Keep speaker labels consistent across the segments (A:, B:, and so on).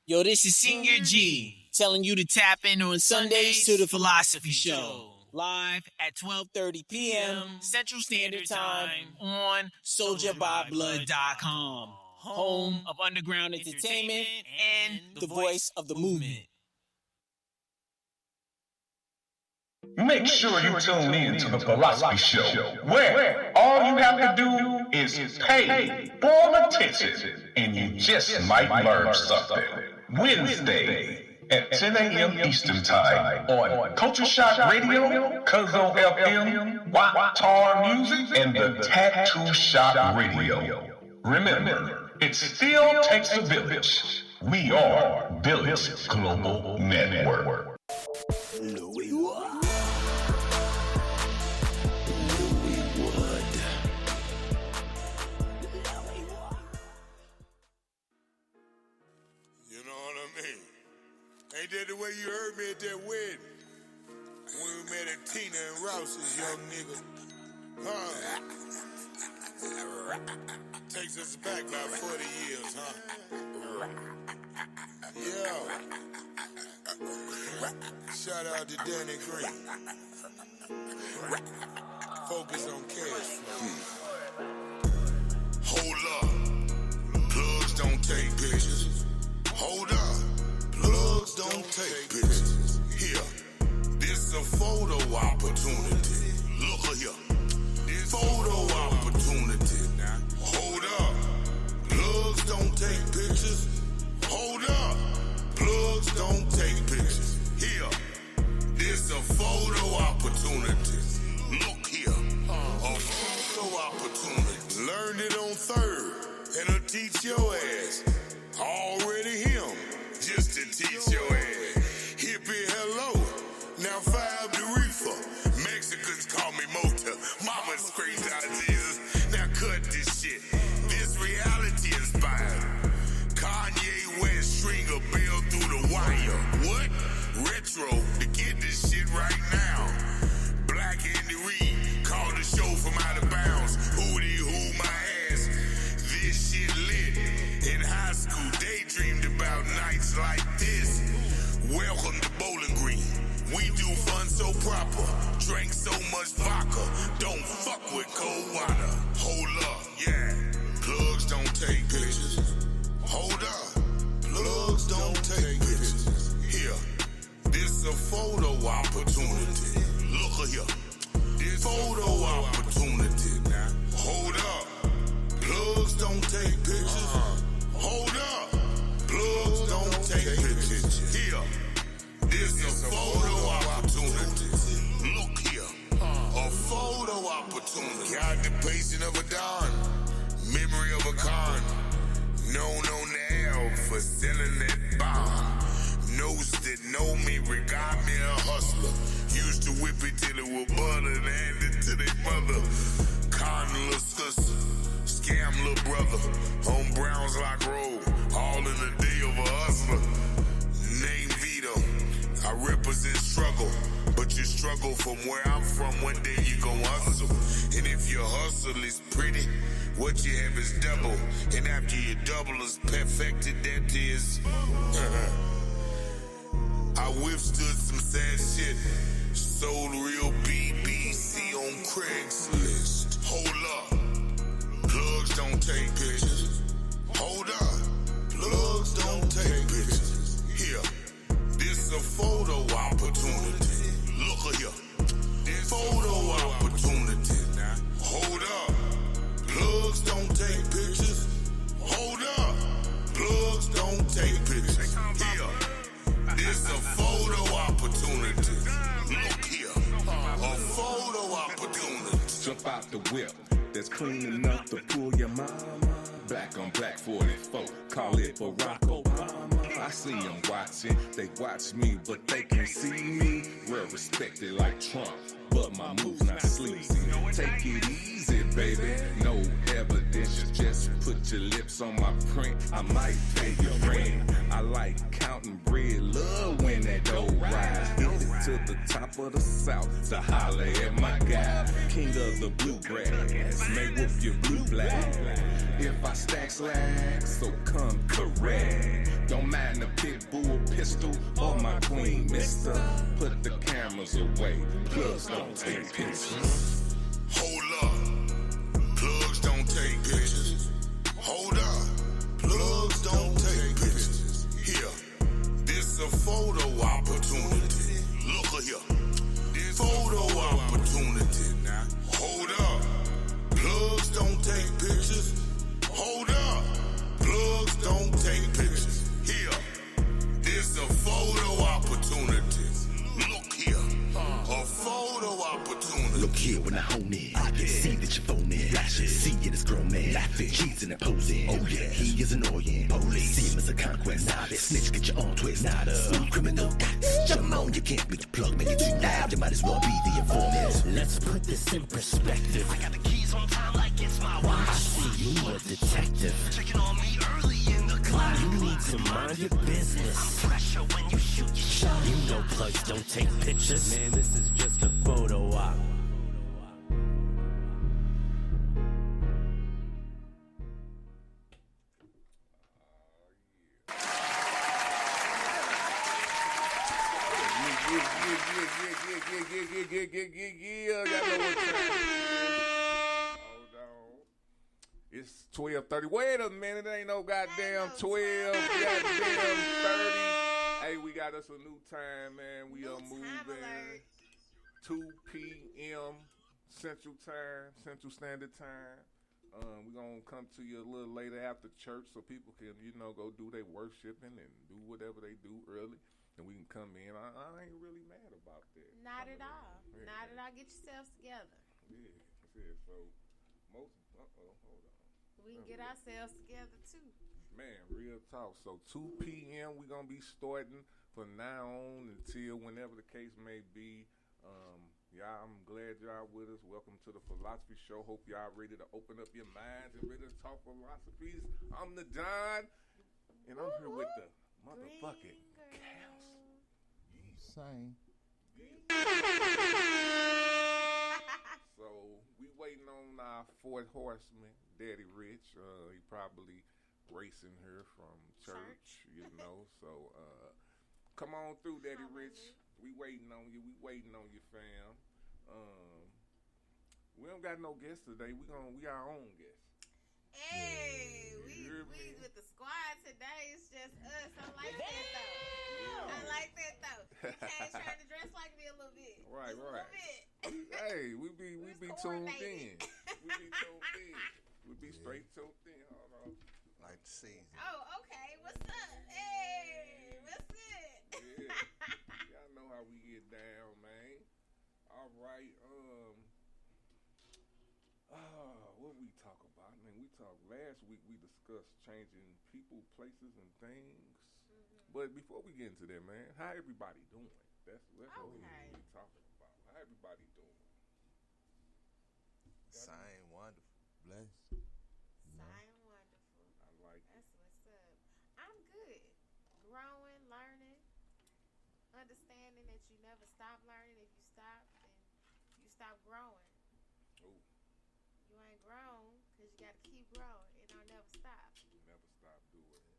A: Yo, this is Senior G telling you to tap in on Sundays to the Philosophy Show. Live at 12:30 p.m. Central Standard Time on SoldierByBlood.com. Home of underground entertainment and the voice of the movement.
B: Make sure you tune in to the Philosophy Show, where all you have to do is pay full attention, and you just might learn something. Wednesday at 10 a.m. Eastern Time on Culture Shock Radio, Cuzzo FM, Tar Music, and the Tattoo Shop Radio. Remember, it still takes a village. We are Village Global Network.
C: Ain't that the way you heard me at that wedding? When we met at Tina and Rouse's, young nigga. Takes us back about 40 years, huh? Yeah. Shout out to Danny Green. Focus on cash flow. Hold up. Plugs don't take pictures. Hold up. Plugs don't take pictures. Here, this a photo opportunity. Look here, this photo opportunity. Hold up, plugs don't take pictures. Hold up, plugs don't take pictures. Here, this a photo opportunity. Look here, a photo opportunity. Learned it on third, and I'll teach your ass. Already him. Just to teach your ass. Hippie, hello. Now five the reefer. Mexicans call me Mota. Mama screams out Jesus. Now cut this shit. This reality inspired. Kanye West string a bell through the wire. What? Retro to get this shit right now. Black Andy Reid called the show from out of bounds. Hootie hoo my ass. This shit lit. In high school, daydreamed about nights like this. Welcome to Bowling Green. We do fun so proper. Drink so much vodka. Don't fuck with cold water. Hold up, yeah. Plugs don't take pictures. Hold up. Plugs don't take pictures. Here, this a photo opportunity. Look here. This photo opportunity. Hold up. Plugs don't take pictures. Hold up, plugs don't take pictures. Here, this a photo opportunity. Look here, a photo opportunity. Occupation of a don, memory of a con. Known on the L for selling that bomb. Knows that know me, regard me a hustler. Used to whip it till it was butter and hand it to their mother. Con little sister. Scam little brother on Browns Lock Road, all in the day of a hustler. Name Vito, I represent struggle, but you struggle from where I'm from. One day you gon' hustle, and if your hustle is pretty, what you have is double, and after you double is perfected, that is. I withstood some sad shit, sold real BBC on Craigslist. Hold up. Plugs don't take pictures. Hold up. Plugs don't take pictures. Here, this a photo opportunity. Look here. This photo opportunity. Hold up. Plugs don't take pictures. Hold up. Plugs don't take pictures. Here, this a photo opportunity. Look here. A photo opportunity.
D: Jump out the whip. That's clean enough to fool your mama. Black on black 44, call it Barack Obama. I see them watching, they watch me, but they can't see me. Well respected like Trump, but my move's not sleazy. Take it easy, baby, no evidence, just Put your lips on my print, I might pay your rent. I like counting bread, love when that dough rise. Hit it to the top of the south to holler at my guy. King of the bluegrass, may whoop your blue black. If I stack slacks, so come correct. Don't mind the pit bull pistol or my queen, mister. Put the cameras away, plugs don't take pictures.
C: Hold up, plugs don't take pictures. Hold up, plugs don't take pictures. Here, this a photo opportunity. Look here, this photo opportunity. Now, hold up, plugs don't take pictures. Hold up, plugs don't take pictures. Here, this a photo opportunity. Look here, a photo opportunity.
E: Look here when I hone in, I can see that you're phoning. Flashing, see it as grown man, laughing, cheating and posing. Oh yeah, he is annoying. Police, see him as a conquest. Not a snitch, get your own twist. Not a smooth criminal. Jump on, you can't be the plug, man. You're too loud, you might as well be the informant. Let's put this in perspective. I got the keys on time like it's my watch. I see you a detective, checking on me early in the class. You need to mind your business. I'm pressure when you shoot your shot. You know plugs don't take pictures. Man, this is just a photo op.
F: It's 12:30. Wait a minute, ain't no goddamn 12, goddamn 30. Hey, we got us a new time, man. We are moving 2 p.m. Central Standard Time. We're going to come to you a little later after church so people can, go do their worshiping and do whatever they do early. And we can come in. I ain't really mad about that.
G: Not at all. Yeah. Not at all. Get yourselves together.
F: Yeah. So, hold on.
G: We can get ourselves together, too.
F: Man, real talk. So, 2 p.m. we're going to be starting from now on until whenever the case may be. Y'all, I'm glad y'all with us. Welcome to the Philosophy Show. Hope y'all ready to open up your minds and ready to talk philosophies. I'm the John, and I'm here with the motherfucking cows.
H: Same.
F: So we waiting on our fourth horseman, Daddy Rich. He probably racing her from church, So come on through, Daddy Rich. We waiting on you. We waiting on you, fam. We don't got no guests today. We our own guests.
G: Hey, we with the squad today. It's just us. I like that though. You came trying to dress like me a little bit.
F: Right.
G: A little bit.
F: Hey, we be tuned in. We be straight tuned in. Hold on.
H: Like the season.
G: Oh, okay. What's up? Hey, what's it?
F: Yeah. Y'all know how we get down, man. All right. What we talk about? Man, we talked last week. We discussed changing people, places, and things. Mm-hmm. But before we get into that, man, how everybody doing? That's what we talking about. How everybody doing?
H: Same, wonderful, blessed.
G: Same, wonderful.
F: I like
G: That's what's up. I'm good. Growing, learning, understanding that you never stop learning. If you stop, then you stop growing.
F: Oh.
G: You ain't grown because you got to keep growing. It don't never stop.
F: Never stop doing it.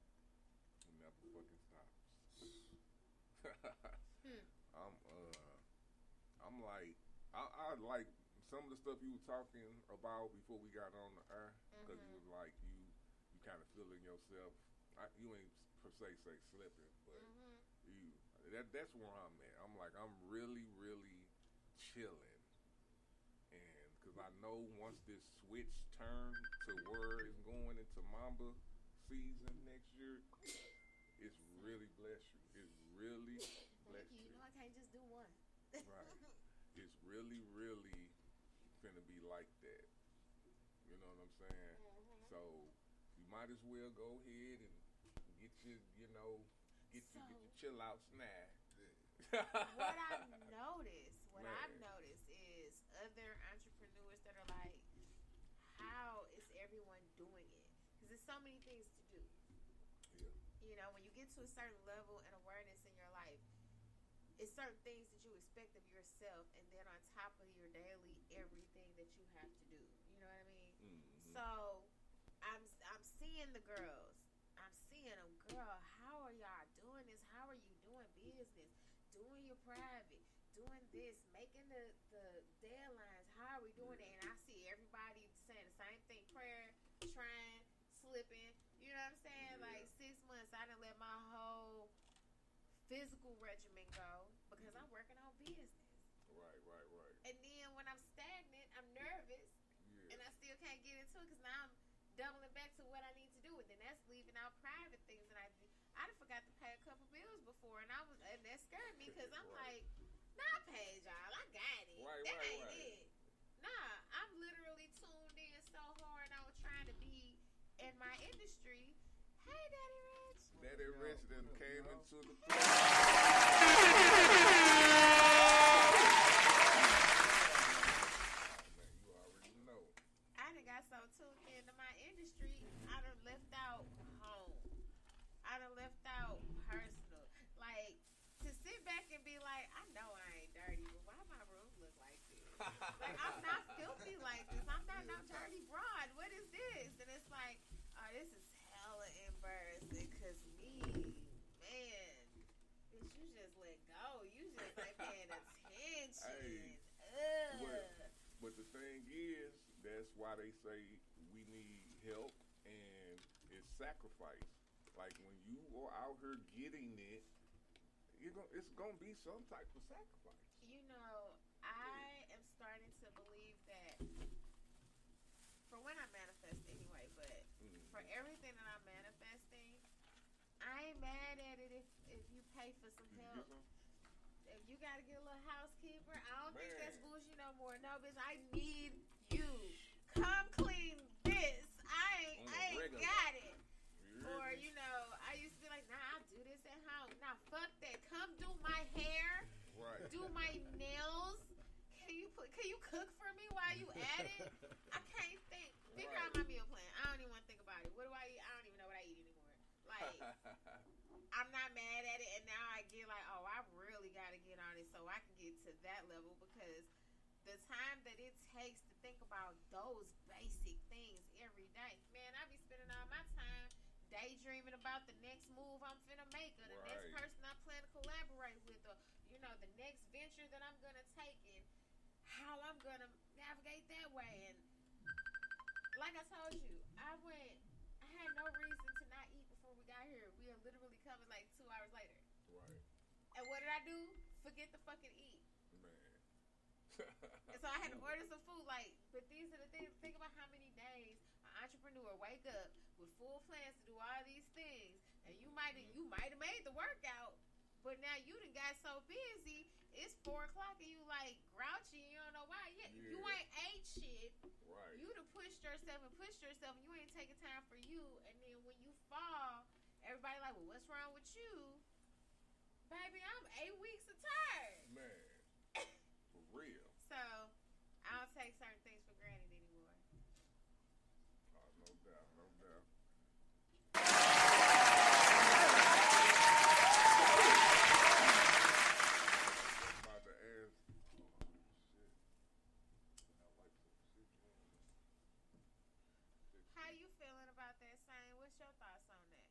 F: It never fucking stops. I'm like, I like some of the stuff you were talking about before we got on the air, because it was like you kind of feeling yourself. You ain't per se say slipping, but that's where I'm at. I'm like, I'm really, really chilling, and because I know once this switch turns to where it's going into Mamba season next year, it's really bless you. It's really bless you.
G: You know I can't just do one.
F: Right. It's really, really finna be like that. You know what I'm saying? Mm-hmm. So you might as well go ahead and get your, get your chill out snack.
G: What I've noticed is other entrepreneurs that are like, how is everyone doing it? so many things to do.
F: Yeah.
G: You know, when you get to a certain level and awareness in your life, it's certain things that you expect of yourself, and then on top of your daily everything that you have to do. You know what I mean?
F: Mm-hmm.
G: So I'm seeing the girls. I'm seeing them, girl. How are y'all doing this? How are you doing business? Doing your private, doing this, making the deadlines. How are we doing it? And I see everybody saying the same thing: prayer, trying, slipping. You know what I'm saying?
F: Yeah.
G: Like 6 months, I done let my whole physical regimen go because I'm working on business.
F: Right.
G: And then when I'm stagnant, I'm nervous, and I still can't get into it because now I'm doubling back to what I need to do. And then that's leaving out private things that I done forgot to pay a couple bills before, and that scared me because I'm like, nah, I paid y'all, I got it. That ain't it. Nah, I'm literally tuned in so hard on trying to be in my industry. Hey, Daddy Rich.
F: Daddy Rich then came into the you already know.
G: I done got so tuned into my industry, I done left out home. I done left out personal. Like, to sit back and be like, I know I ain't dirty, but why my room look like this? Like, I'm not filthy like this. I'm not no dirty broad. What is this? And it's like, oh, this is hella embarrassing because me, man, bitch, you just let go. You just ain't paying attention.
F: But the thing is, that's why they say we need help and it's sacrifice. Like when you are out here getting it, it's gonna be some type of sacrifice.
G: You know, I am starting to believe that for when I manifest anyway, but for everything that I'm manifesting, I ain't mad at it if you pay for some help. If you gotta get a little housekeeper, I don't think that's bullshit no more. No, bitch, I need you. Come clean this. I ain't got it. Or, you know, I used to be like, nah, I'll do this at home. Nah, fuck that. Come do my hair.
F: Right.
G: Do my nails. Can you cook for me while you at it? I can't think. Figure out my meal plan. I don't even want to think about it. What do I eat? I don't even know what I eat anymore. Like, I'm not mad at it, and now I get like, oh, I really got to get on it so I can get to that level, because the time that it takes to think about those basic things every day, man, I be spending all my time daydreaming about the next move I'm finna make, or the next person I plan to collaborate with, or, you know, the next venture that I'm gonna take and how I'm gonna navigate that way. And like I told you, I had no reason to not eat before we got here. We are literally coming like 2 hours later.
F: Right.
G: And what did I do? Forget to fucking eat.
F: Man.
G: And so I had to order some food. Like, but these are the things. Think about how many days an entrepreneur wake up with full plans to do all these things, and you might have made the workout, but now you done got so busy. It's 4 o'clock and you like grouchy. You don't know why. You ain't ate shit.
F: Right.
G: You done pushed yourself, and you ain't taking time for you. And then when you fall, everybody like, well, what's wrong with you? Baby, I'm 8 weeks of tired.
F: Man. For real.
G: So, I don't take certain things for granted anymore.
F: Oh, no doubt, no doubt. I'm about to ask.
G: How you feeling about that saying? What's your thoughts on that?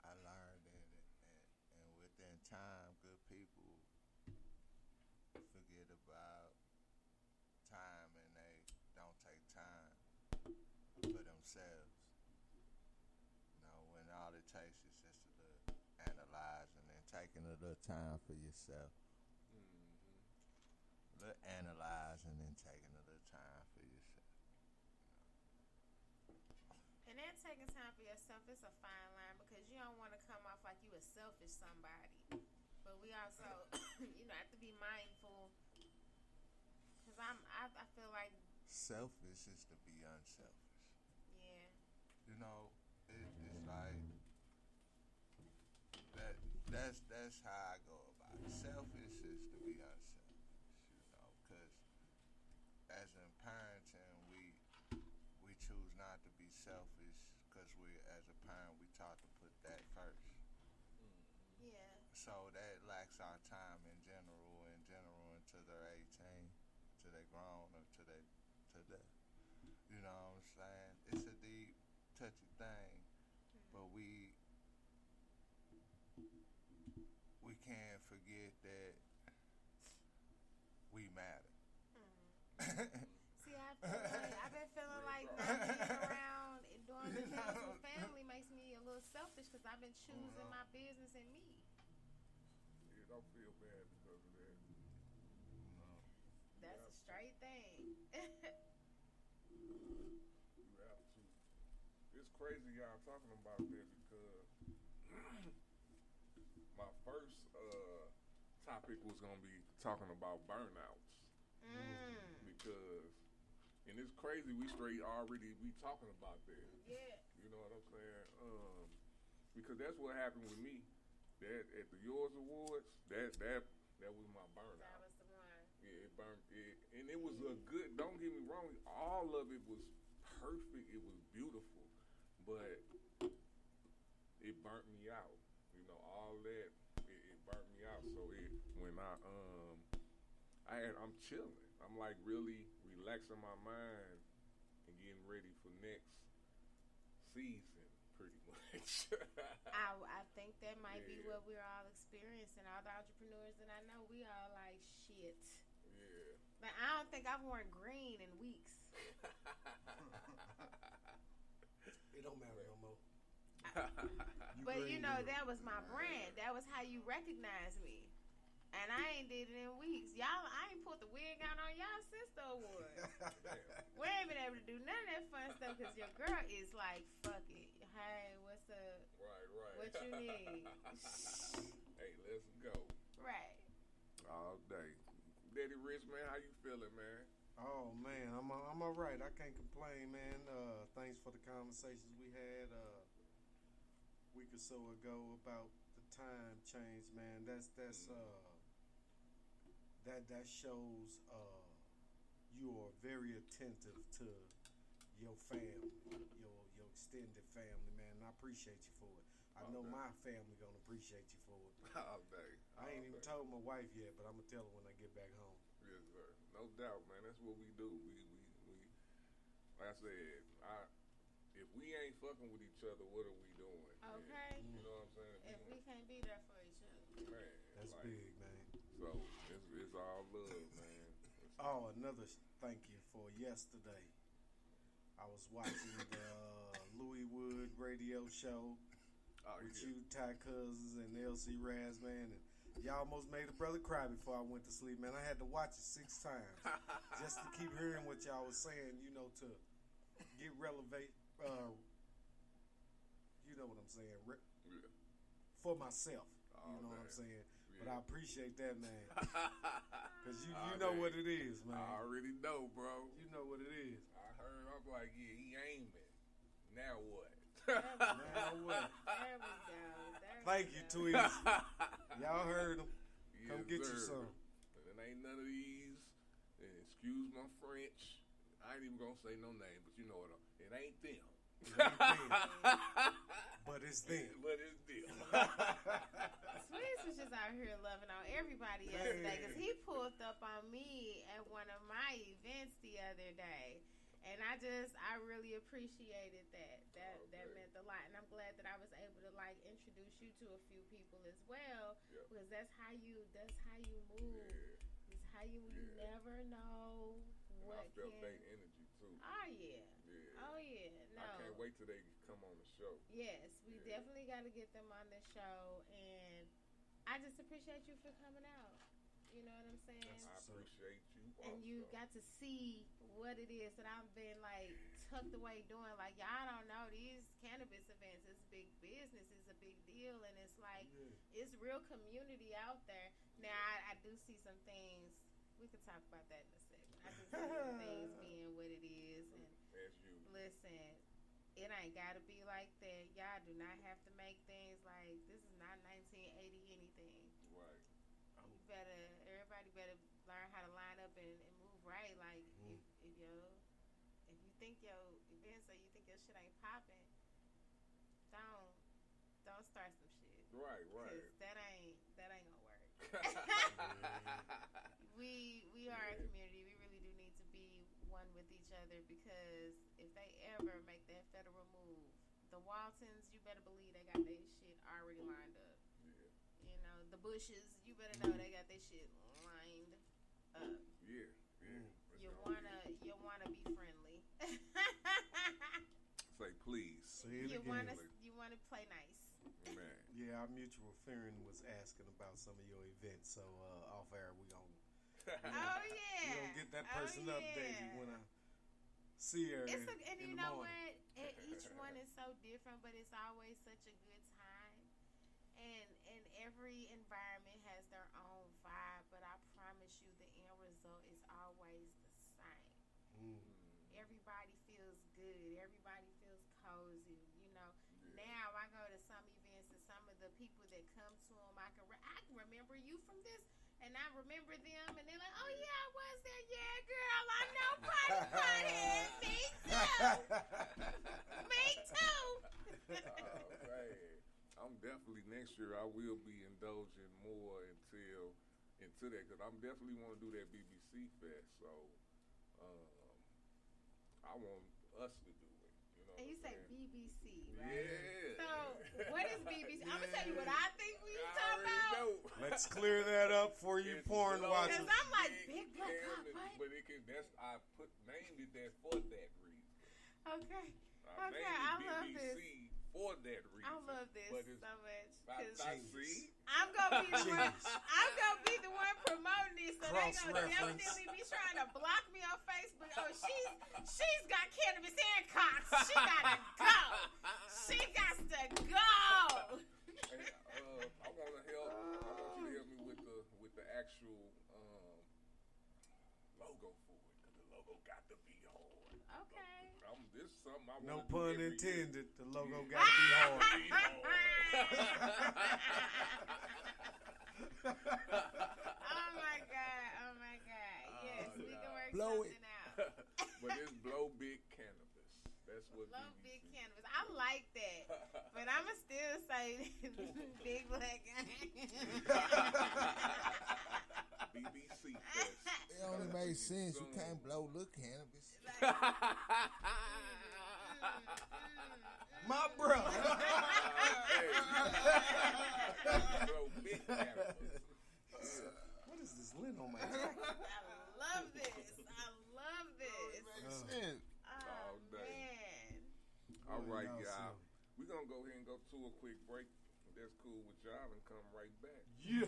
H: I learned that, and within time, good people forget about time, and they don't take time for themselves. You know, when all it takes is just a little analyzing and taking a little time for yourself. A little analyzing and taking a little time for yourself.
G: And then taking time for yourself is a fine line, because you don't want to come off like you a selfish somebody. But we also, have to be mindful. Because I feel like
H: selfish is to be unselfish.
G: Yeah.
H: You know, it's like that's how I go about it. Selfish is to be unselfish. You know, because as in parenting, we selfish because we, as a parent, we taught to put that first.
G: Yeah.
H: So that lacks our time in general until they're 18, till they grown, or till they, you know what I'm saying? It's a deep, touchy thing, but we can't forget that we matter.
G: See, I've been feeling like not being around and doing the things with family makes me a little selfish because I've been choosing my business and me.
F: Yeah, don't feel bad because of that.
G: That's a straight thing.
F: You have to. It's crazy y'all talking about that because my first topic was gonna be talking about burnouts. Because, and it's crazy we talking about that.
G: Yeah.
F: You know what I'm saying? Because that's what happened with me. That at the Yours Awards, that was my burnout.
G: That was the one.
F: Yeah, it burned it, and it was a good. Don't get me wrong, all of it was perfect. It was beautiful, but it burnt me out. You know, all that it burnt me out. So when I'm chilling. I'm like really relaxing my mind and getting ready for next season, pretty much.
G: I think that might be what we're all experiencing. All the entrepreneurs that I know, we all like shit.
F: Yeah.
G: But I don't think I've worn green in weeks.
I: It don't matter no more.
G: But you know, that was my brand. That was how you recognize me. And I ain't did it in weeks. Y'all, I ain't put the wig out on y'all since the awards. We ain't been able to do none of that fun stuff because your girl is like, fuck it. Hey, what's up?
F: Right.
G: What you need?
F: Hey, let's go.
G: Right.
F: All day. Daddy Rich, man, how you feeling, man?
I: Oh man, I'm all right. I can't complain, man. Thanks for the conversations we had a week or so ago about the time change, man. That shows you are very attentive to your family, your extended family, man. And I appreciate you for it. I know my family gonna appreciate you for it.
F: All day.
I: I ain't even told my wife yet, but I'm gonna tell her when I get back home.
F: Yes, sir. No doubt, man. That's what we do. We like I said, if we ain't fucking with each other, what are we doing?
G: Okay.
F: Man? You know what I'm saying?
G: If we can't be there for each other.
F: Man,
I: That's
F: like,
I: big, man.
F: So it's all love, man.
I: Oh, another thank you for yesterday. I was watching the Louis Wood radio show with you, Ty Cousins, and LC Raz, man. And y'all almost made a brother cry before I went to sleep, man. I had to watch it 6 times just to keep hearing what y'all was saying, you know, to get relevant. You know what I'm saying? For myself. You know what I'm saying? But I appreciate that, man. Because you know what it is, man.
F: I already know, bro.
I: You know what it is.
F: I heard, I'm like, yeah, he aiming. Now what?
I: Now what?
G: There we go.
I: Thank you, Tweets. Y'all heard him. Come
F: Yes,
I: get
F: sir.
I: you some.
F: And it ain't none of these. And excuse my French. I ain't even gonna say no name, but you know what? It ain't them.
I: It ain't them. But it's them.
F: But it's them.
G: Sweets was just out here loving on everybody yesterday because he pulled up on me at one of my events the other day. And I really appreciated that. That meant a lot. And I'm glad that I was able to like introduce you to a few people as well.
F: Yep.
G: Because that's how you move.
F: Yeah.
G: It's how you never know
F: And
G: what
F: I felt
G: can.
F: their energy too.
G: Oh yeah.
F: Yeah.
G: Oh yeah. No.
F: I can't wait till they come on the show.
G: Yes, we definitely got to get them on the show, and I just appreciate you for coming out. You know what I'm saying?
F: I appreciate you.
G: And you got to see what it is that I've been like tucked away doing. Like y'all don't know, these cannabis events is big business, it's a big deal, and it's like it's real community out there. Now I do see some things. We could talk about that in a second. I can see some things being what it is, and listen. It ain't gotta be like that. Y'all do not have to make things like this is not 1980 anything.
F: Right.
G: Everybody better learn how to line up and move right. Like if you think your events or you think your shit ain't popping, don't start some shit.
F: Right.
G: That ain't gonna work. we are a community. We really do need to be one with each other, because if they ever make that federal move, the Waltons, you better believe they got their shit already lined up. Yeah. You know, the Bushes, you better know they got their shit lined up.
F: Yeah.
G: You wanna be friendly.
F: Say please.
G: You wanna play nice.
F: Man.
I: Yeah, our mutual friend was asking about some of your events, so off air we gonna we gonna get that person updated when I see her.
G: And you know
I: morning.
G: what? Each one is so different, but it's always such a good time. And every environment has their own vibe, but I promise you the end result is always the same. Everybody feels good. Everybody feels cozy. You know, now I go to some events and some of the people that come to them, I can remember you from this, and I remember them, and they're like, oh yeah, I was there. Yeah, girl, I know party. Me too.
F: Right. I'm definitely next year. I will be indulging more into that, because I'm definitely want to do that BBC Fest. So I want us to do it. You know.
G: And you say BBC, right?
F: Yeah.
G: So what is BBC? I'm gonna tell you what I think we talking about.
I: Let's clear that up for you porn watchers.
G: Because I'm like big black cock, right?
F: But I named it that for that reason.
G: Okay.
F: I
G: love
F: BBC
G: this.
F: For that reason.
G: I love this so much.
F: I'm
G: gonna be the one promoting this, so they're gonna definitely be trying to block me on Facebook. Oh, she's got cannabis and cocks. She gotta go. She got to go.
F: Hey, I want you to help me with the actual logo for it, because the logo got to be hard.
G: Okay.
F: This is something I
I: No
F: want to
I: pun
F: do
I: intended. The logo got to be hard.
G: Oh my God. Yes, we can work something out.
F: But it's blow big cannabis. That's what
G: blow big cannabis. I like that. But I'ma still say big black guy.
F: BBC Fest.
H: It only makes sense. You can't blow little cannabis.
I: My brother.
F: Blow big cannabis.
I: What is this lint on my jacket?
G: I love this.
F: All day.
G: Man.
F: All right, y'all. We're going to go ahead and go to a quick break. If that's cool with y'all, and come right back.
I: Yeah.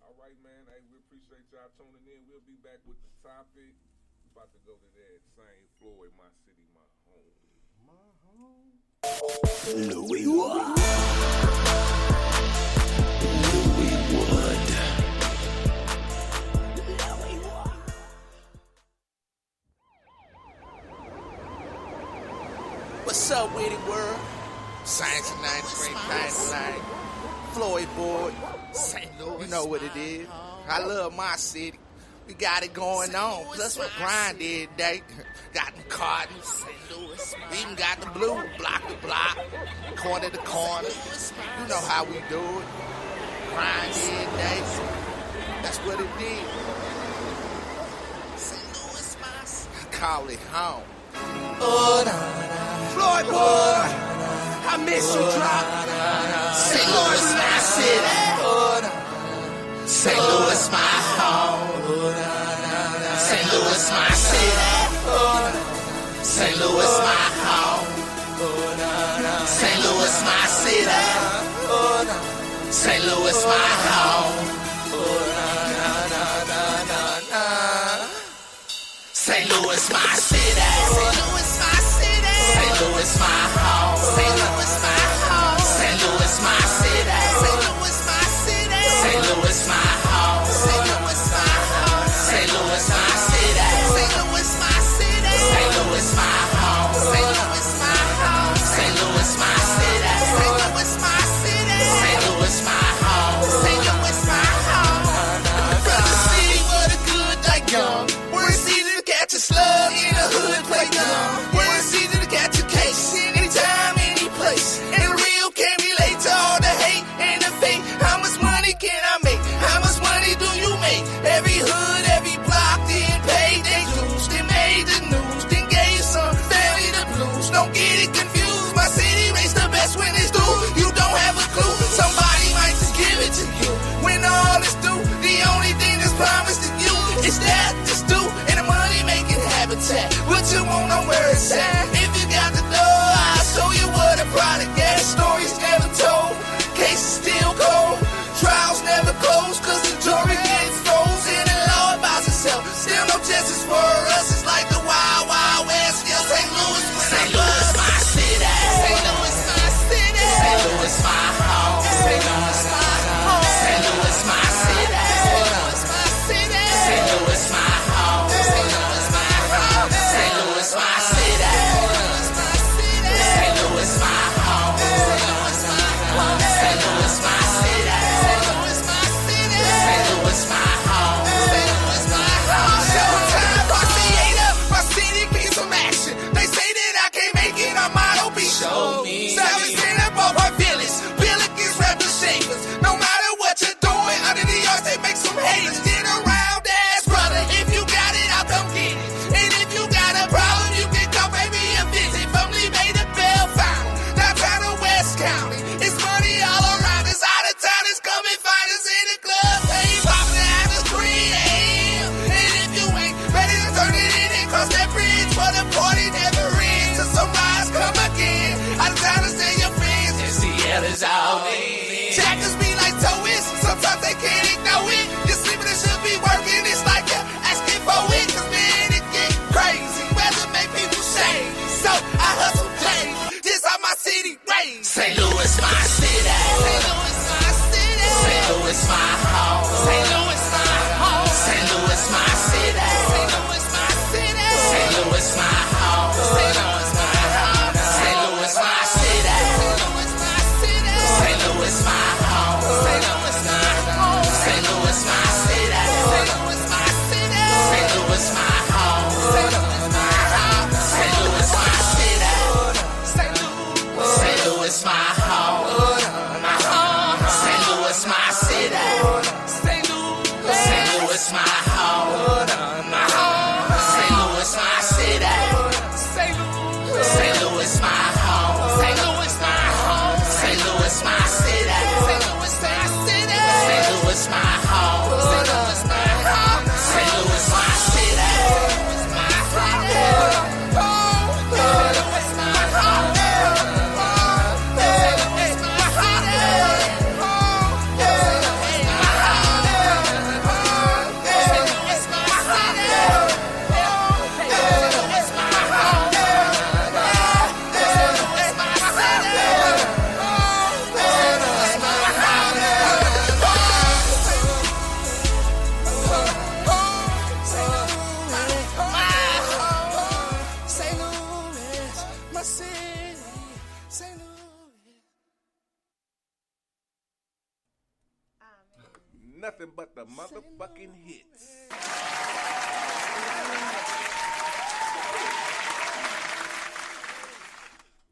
F: All right, man. Hey, we appreciate y'all tuning in. We'll be back with the topic. We're about to go to that same Floyd, My City, My Home.
I: My home.
E: Louis Wood. Louis Wood.
A: What's up, Witty World? Science and 93 Pipeline. Floyd Boy. St. Louis. You know what it is. I love my city. We got it going on. Plus, we grind every day. Got them cartons. Even got the blue, block to block, corner to corner. You know how we do it. Grind every day. That's what it is. I call it home. Floyd Boy, I miss you, drop. St. Louis, my city. St. Louis, my home. St. Louis, my city. St. Louis, my home. St. Louis, my city. St. Louis, my home. St. Louis, my city. St. Louis, my home. St. Louis, my home. St. Louis, my city. St. Louis, my city. St. Louis, my home. St. Louis, my home. St. Louis, my city. St. Louis, my city. St. Louis, my home. St. Louis, my home. St. Louis, my city. St. Louis, my city. St. Louis, my home. St. Louis, my home. From the city where the good die young. Where it's easy to catch a slug in the hood play dumb. Where it's easy to catch a bitch for the party never ends. Till sunrise come again. Out of town to stay your friends. NCL is all in. Jackers be like toes. Sometimes they can't ignore it. You're sleeping and should be working. It's like you're asking for it. Cause man, it get crazy. Weather make people shame. So I hustle daily. This how my city raised. St. Louis, my city. St. Louis, my city. St. Louis, my home. St. Louis, my home. St. Louis, my city. St. Louis, my city. St. Louis, my home. St. Louis, my home. St. Louis, my city. St. Louis, my city. St. Louis, my home. St. Louis, my home. St. Louis, my city. St. Louis, my city. St. Louis, my home. St. Louis, my home. St. Louis, my city. St. Louis, my home. My home. St. Louis, my city. St. Louis, my home. My home. St. Louis, my city. St. Louis, my home. St. Louis, my home. St. Louis, my city. St. Louis, my city. St. Louis, my home. St. Louis, my home. St. Louis, my city.
F: Nothing but the motherfucking hits.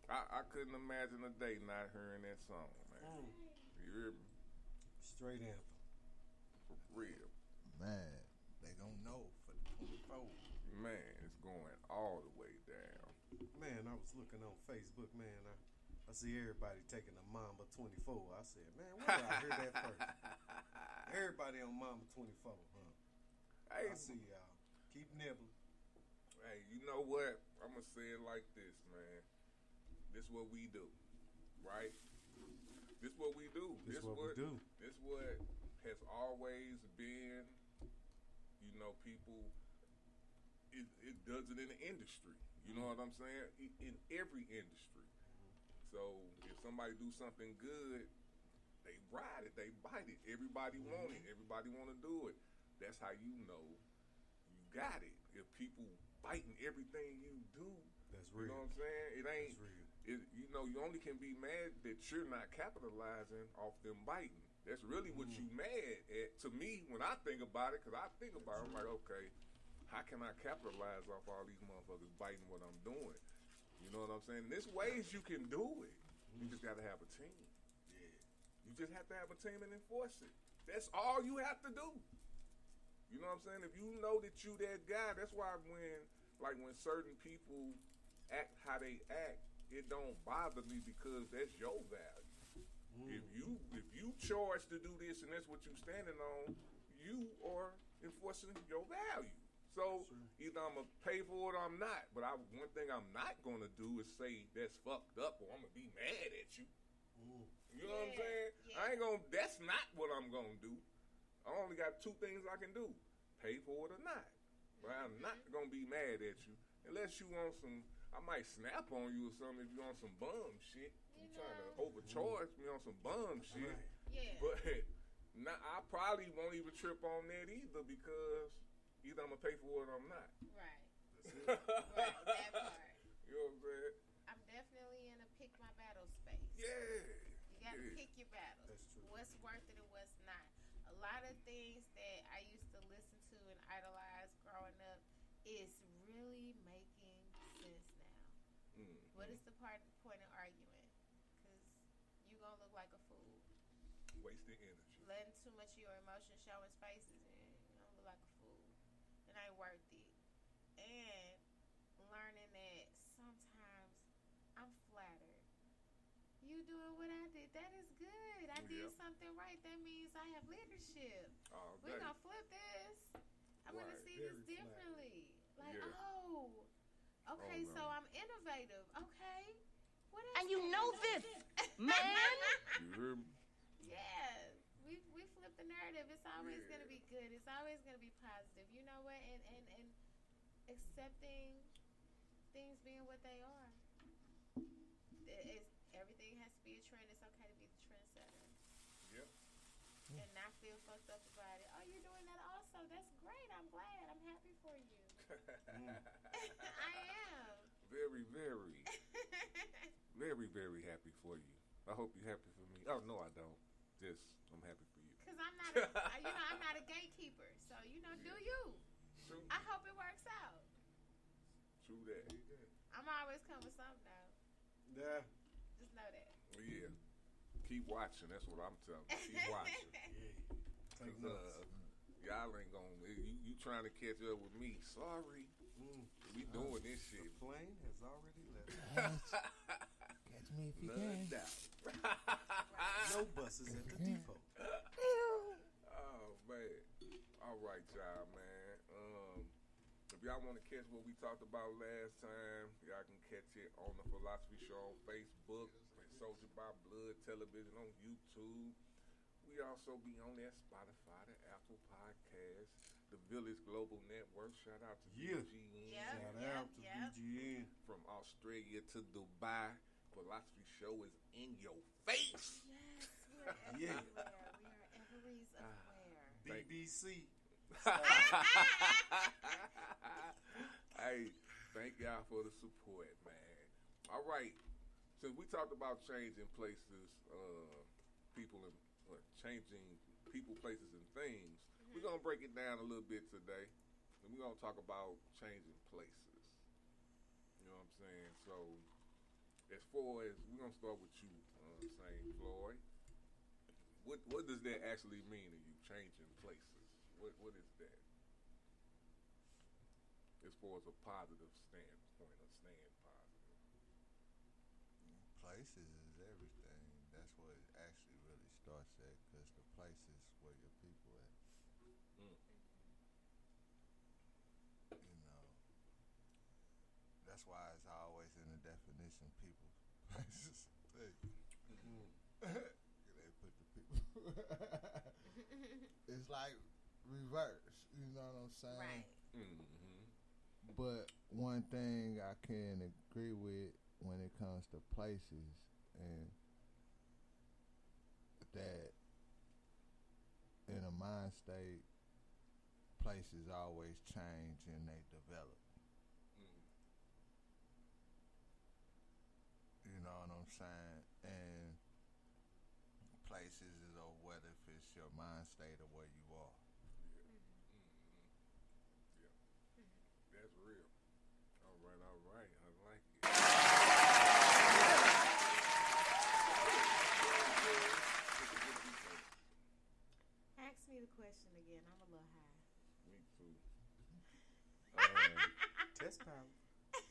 F: I couldn't imagine a day not hearing that song, man. You hear me?
I: Straight anthem.
F: For real.
H: Man, they don't know for the 24.
F: Man, it's going all the way down.
I: Man, I was looking on Facebook, man. I see everybody taking a Mamba 24. I said, man, where did I hear that first? Everybody on Mamba 24, huh?
F: Hey,
I: I see y'all. Keep nibbling.
F: Hey, you know what? I'm going to say it like this, man. This what we do, right? This what we do.
I: This what we do.
F: This what has always been, you know, people, it does it in the industry. You know what I'm saying? In every industry. So if somebody do something good, they ride it, they bite it. Everybody want it. Everybody want to do it. That's how you know you got it. If people biting everything you do,
I: that's real.
F: You know what I'm saying? It ain't.
I: That's real.
F: You know, you only can be mad that you're not capitalizing off them biting. That's really what you mad at. To me, when I think about it, because I think about it, I'm like, okay, how can I capitalize off all these motherfuckers biting what I'm doing? You know what I'm saying? There's ways you can do it. You just got to have a team. Yeah. You just have to have a team and enforce it. That's all you have to do. You know what I'm saying? If you know that you that guy, that's why when certain people act how they act, it don't bother me because that's your value. If you charge to do this and that's what you standing on, you are enforcing your value. So either I'm gonna pay for it or I'm not. But one thing I'm not gonna do is say that's fucked up or I'm gonna be mad at you. You know what I'm saying? Yeah. I ain't gonna. That's not what I'm gonna do. I only got two things I can do: pay for it or not. But I'm not gonna be mad at you unless you want some. I might snap on you or something if you on some bum shit. You trying to overcharge me on some bum shit.
G: Yeah.
F: But I probably won't even trip on that either because either I'm gonna pay for it or I'm not.
G: Right. Right, that part.
F: You know what I'm saying?
G: I'm definitely in a pick my battle space.
F: Yeah.
G: You gotta pick your battles.
I: That's true.
G: What's worth it and what's not. A lot of things that I used to listen to and idolize growing up is really making sense now. What is the point of arguing? Because you're gonna look like a fool.
F: Wasting energy.
G: Letting too much of your emotion show in spaces, and you're gonna look like a fool. It ain't worth it. And learning that sometimes I'm flattered. You doing what I did, that is good. I did something right. That means I have leadership. We're gonna flip this. I'm gonna see this differently. Like, Okay, so I'm innovative. Okay. What else?
J: And you know this, man.
F: You hear me?
G: Yeah. We flip the narrative. It's always gonna be good. It's always gonna be positive. You know what? And accepting things being what they are. Everything has to be a trend. It's okay to be the trendsetter.
F: Yep.
G: And not feel fucked up about it. Oh, you're doing that also. That's great. I'm glad. I'm happy for you. I am.
F: Very, very, very, very happy for you. I hope you're happy for me. Oh no, I don't. Just I'm happy for you.
G: Cause I'm not, I'm not a gatekeeper. So do you?
F: True.
G: I hope it works out.
F: True that.
G: I'm always coming with something though.
I: Yeah.
G: Just know that.
F: Yeah. Keep watching. That's what I'm telling you. Keep watching.
I: Take
F: Cause,
I: notes.
F: y'all ain't gonna. You trying to catch up with me? Sorry. We doing this shit.
I: The plane has already left.
K: Catch me if you
F: No
K: can.
F: doubt.
I: No buses at the depot.
F: Oh man. All right, y'all, man. If y'all want to catch what we talked about last time, y'all can catch it on the Philosophy Show on Facebook, and Soldier by Blood Television on YouTube. We also be on that Spotify, the Apple Podcast, the Village Global Network. Shout out to BGN.
I: Shout out to BGN.
F: From Australia to Dubai, Philosophy Show is in your face.
G: Yes, we're everywhere. We are everywhere.
I: BBC.
F: Hey, thank y'all for the support, man. All right, since we talked about changing places, changing people, places, and things, we're gonna break it down a little bit today, and we're gonna talk about changing places. You know what I'm saying? So, as far as we're gonna start with you, saying Floyd, what does that actually mean to you? Changing places. What is that? As far as a positive standpoint, or staying positive.
H: Places is everything. That's what it actually really starts at, because the place is where your people at. You know, that's why it's always in the definition, people, places, things. They put the people. It's like reverse. You know what I'm saying?
G: Right.
H: But one thing I can agree with when it comes to places, and that in a mind state, places always change and they develop. You know what I'm saying? And places is or whether if it's your mind state or where you are.
F: That's real. All right. I like it.
G: Ask me the question again. I'm a little high.
F: Me too.
I: Test time.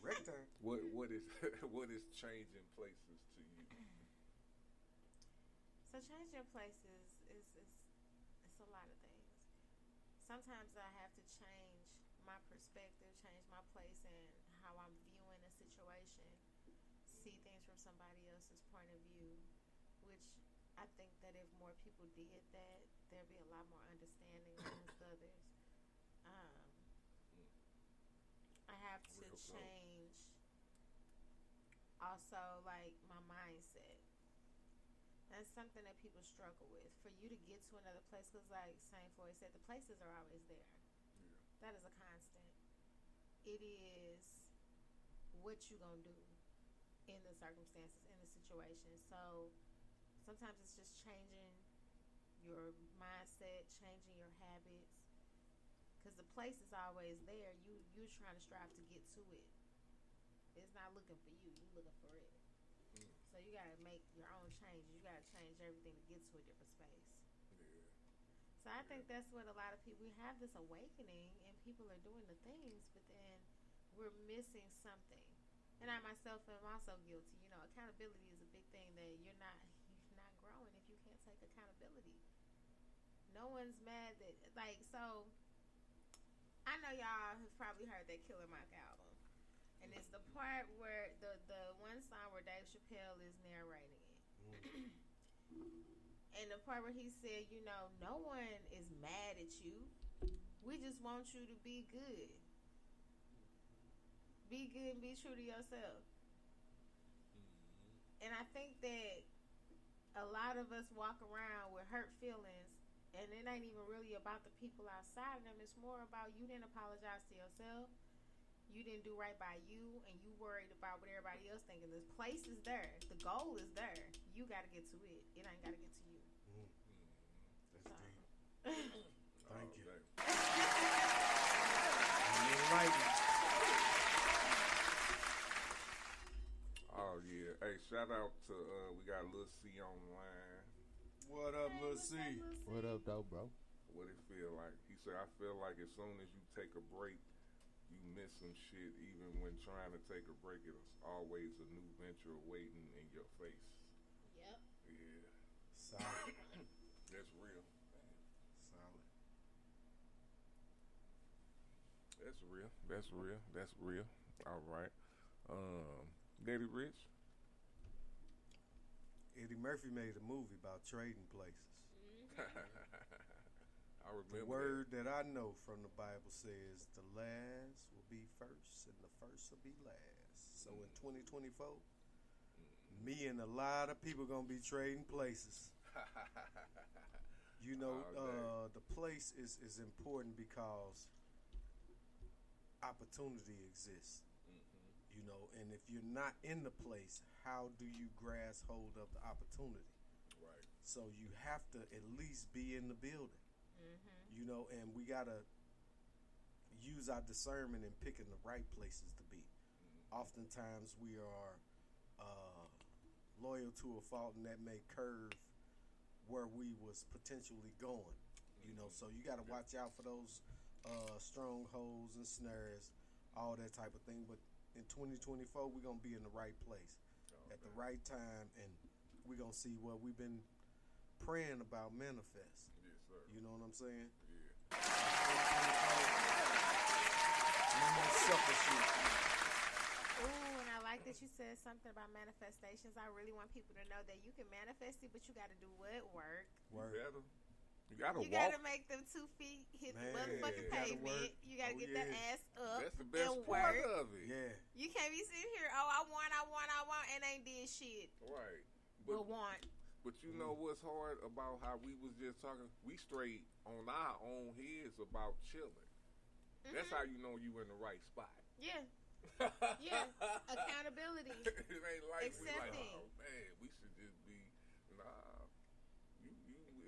I: Rec time.
F: What is changing places to you?
G: So changing places is it's a lot of things. Sometimes I have to change my perspective, change my place and how I'm viewing a situation, see things from somebody else's point of view, which I think that if more people did that, there'd be a lot more understanding amongst others. I have to change also like my mindset. That's something that people struggle with. For you to get to another place, because like St. Floyd said, the places are always there. That is a constant. It is what you gonna do in the circumstances, in the situation. So sometimes it's just changing your mindset, changing your habits, because the place is always there. You're trying to strive to get to it. It's not looking for you. You're looking for it. So you gotta make your own changes. You gotta change everything to get to a different space. So I think that's what a lot of people, we have this awakening and people are doing the things, but then we're missing something. And I myself am also guilty. You know, accountability is a big thing that you're not growing if you can't take accountability. No one's mad that, like, so I know y'all have probably heard that Killer Mike album. And it's the where Dave Chappelle is narrating it. And the part where he said, you know, no one is mad at you. We just want you to be good. Be good and be true to yourself. And I think that a lot of us walk around with hurt feelings, and it ain't even really about the people outside of them. It's more about you didn't apologize to yourself. You didn't do right by you, and you worried about what everybody else thinking. The place is there. The goal is there. You got to get to it. It ain't got to get to you.
I: That's deep. Thank you.
F: Oh yeah. Hey, shout out to we got Lil C on the line.
I: What up, Lil C?
K: What up, though, bro?
F: What it feel like? He said, I feel like as soon as you take a break, you miss some shit. Even when trying to take a break, it's always a new venture waiting in your face.
G: Yep.
F: Yeah.
I: Solid.
F: That's real.
I: Solid.
F: That's real. That's real. That's real. All right. Daddy Rich.
I: Eddie Murphy made a movie about trading places.
F: I remember
I: the word that I know from the Bible says the last will be first and the first will be last. So in 2024, me and a lot of people gonna be trading places. You know, the place is important because opportunity exists. You know, and if you're not in the place, how do you grasp hold of the opportunity?
F: Right.
I: So you have to at least be in the building. You know, and we gotta use our discernment in picking the right places to be. Oftentimes we are loyal to a fault, and that may curve where we was potentially going. You know, so you gotta watch out for those strongholds and snares, all that type of thing. But in 2024, we're going to be in the right place at the right time, and we're going to see what we've been praying about manifest.
F: Yes, sir.
I: You know what I'm saying?
F: Yeah.
I: No more sucker shit.
G: Ooh, and I like that you said something about manifestations. I really want people to know that you can manifest it, but you got to do what? Work.
F: You gotta
G: You
F: walk.
G: gotta make them 2 feet hit the
I: Man,
G: motherfucking
I: you gotta
G: pavement.
I: work.
G: You gotta get that ass up.
F: That's the best
G: and
F: part
G: work.
F: of it.
I: Yeah.
G: You can't be sitting here, I want, and ain't did shit.
F: Right.
G: But want.
F: But you know what's hard about how we was just talking? We straight on our own heads about chilling. That's how you know you in the right spot.
G: Yeah. Yeah. Accountability.
F: It ain't like
G: Accepting.
F: we like, oh man, we should just be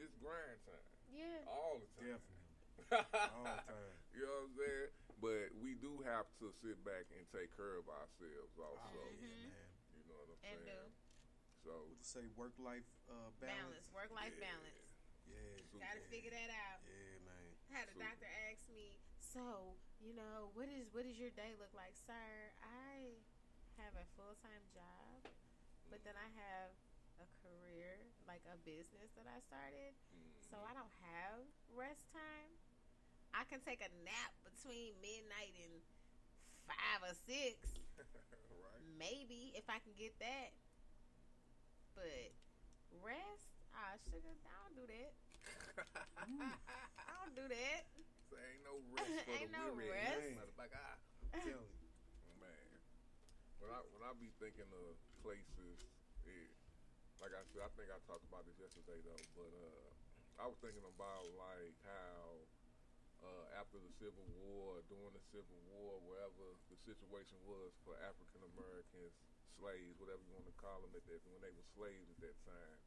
F: it's grind time.
G: Yeah.
F: All the time.
I: Definitely. All the time.
F: You know what I'm saying? But we do have to sit back and take care of ourselves also.
I: Oh, yeah, man.
F: You know what I'm
G: And
F: saying? So
I: What to say, work-life balance?
G: Work-life balance.
I: Yeah.
G: Gotta figure that out.
I: Yeah, man.
G: I had a doctor ask me, so, you know, what does your day look like? Sir, I have a full-time job, but then I have a career, like a business that I started, so I don't have rest time. I can take a nap between midnight and 5 or 6,
F: right.
G: maybe, if I can get that. But rest, sugar, I don't do that. I don't do that.
F: So ain't no rest for
G: Ain't
F: the
G: no
F: weary.
G: rest.
F: Motherfucker.
I: Tell you.
F: Man, when I be thinking of places, like I said, I think I talked about this yesterday though, but I was thinking about like how after the Civil War, during the Civil War, wherever the situation was for African Americans, slaves, whatever you want to call them, when they were slaves at that time,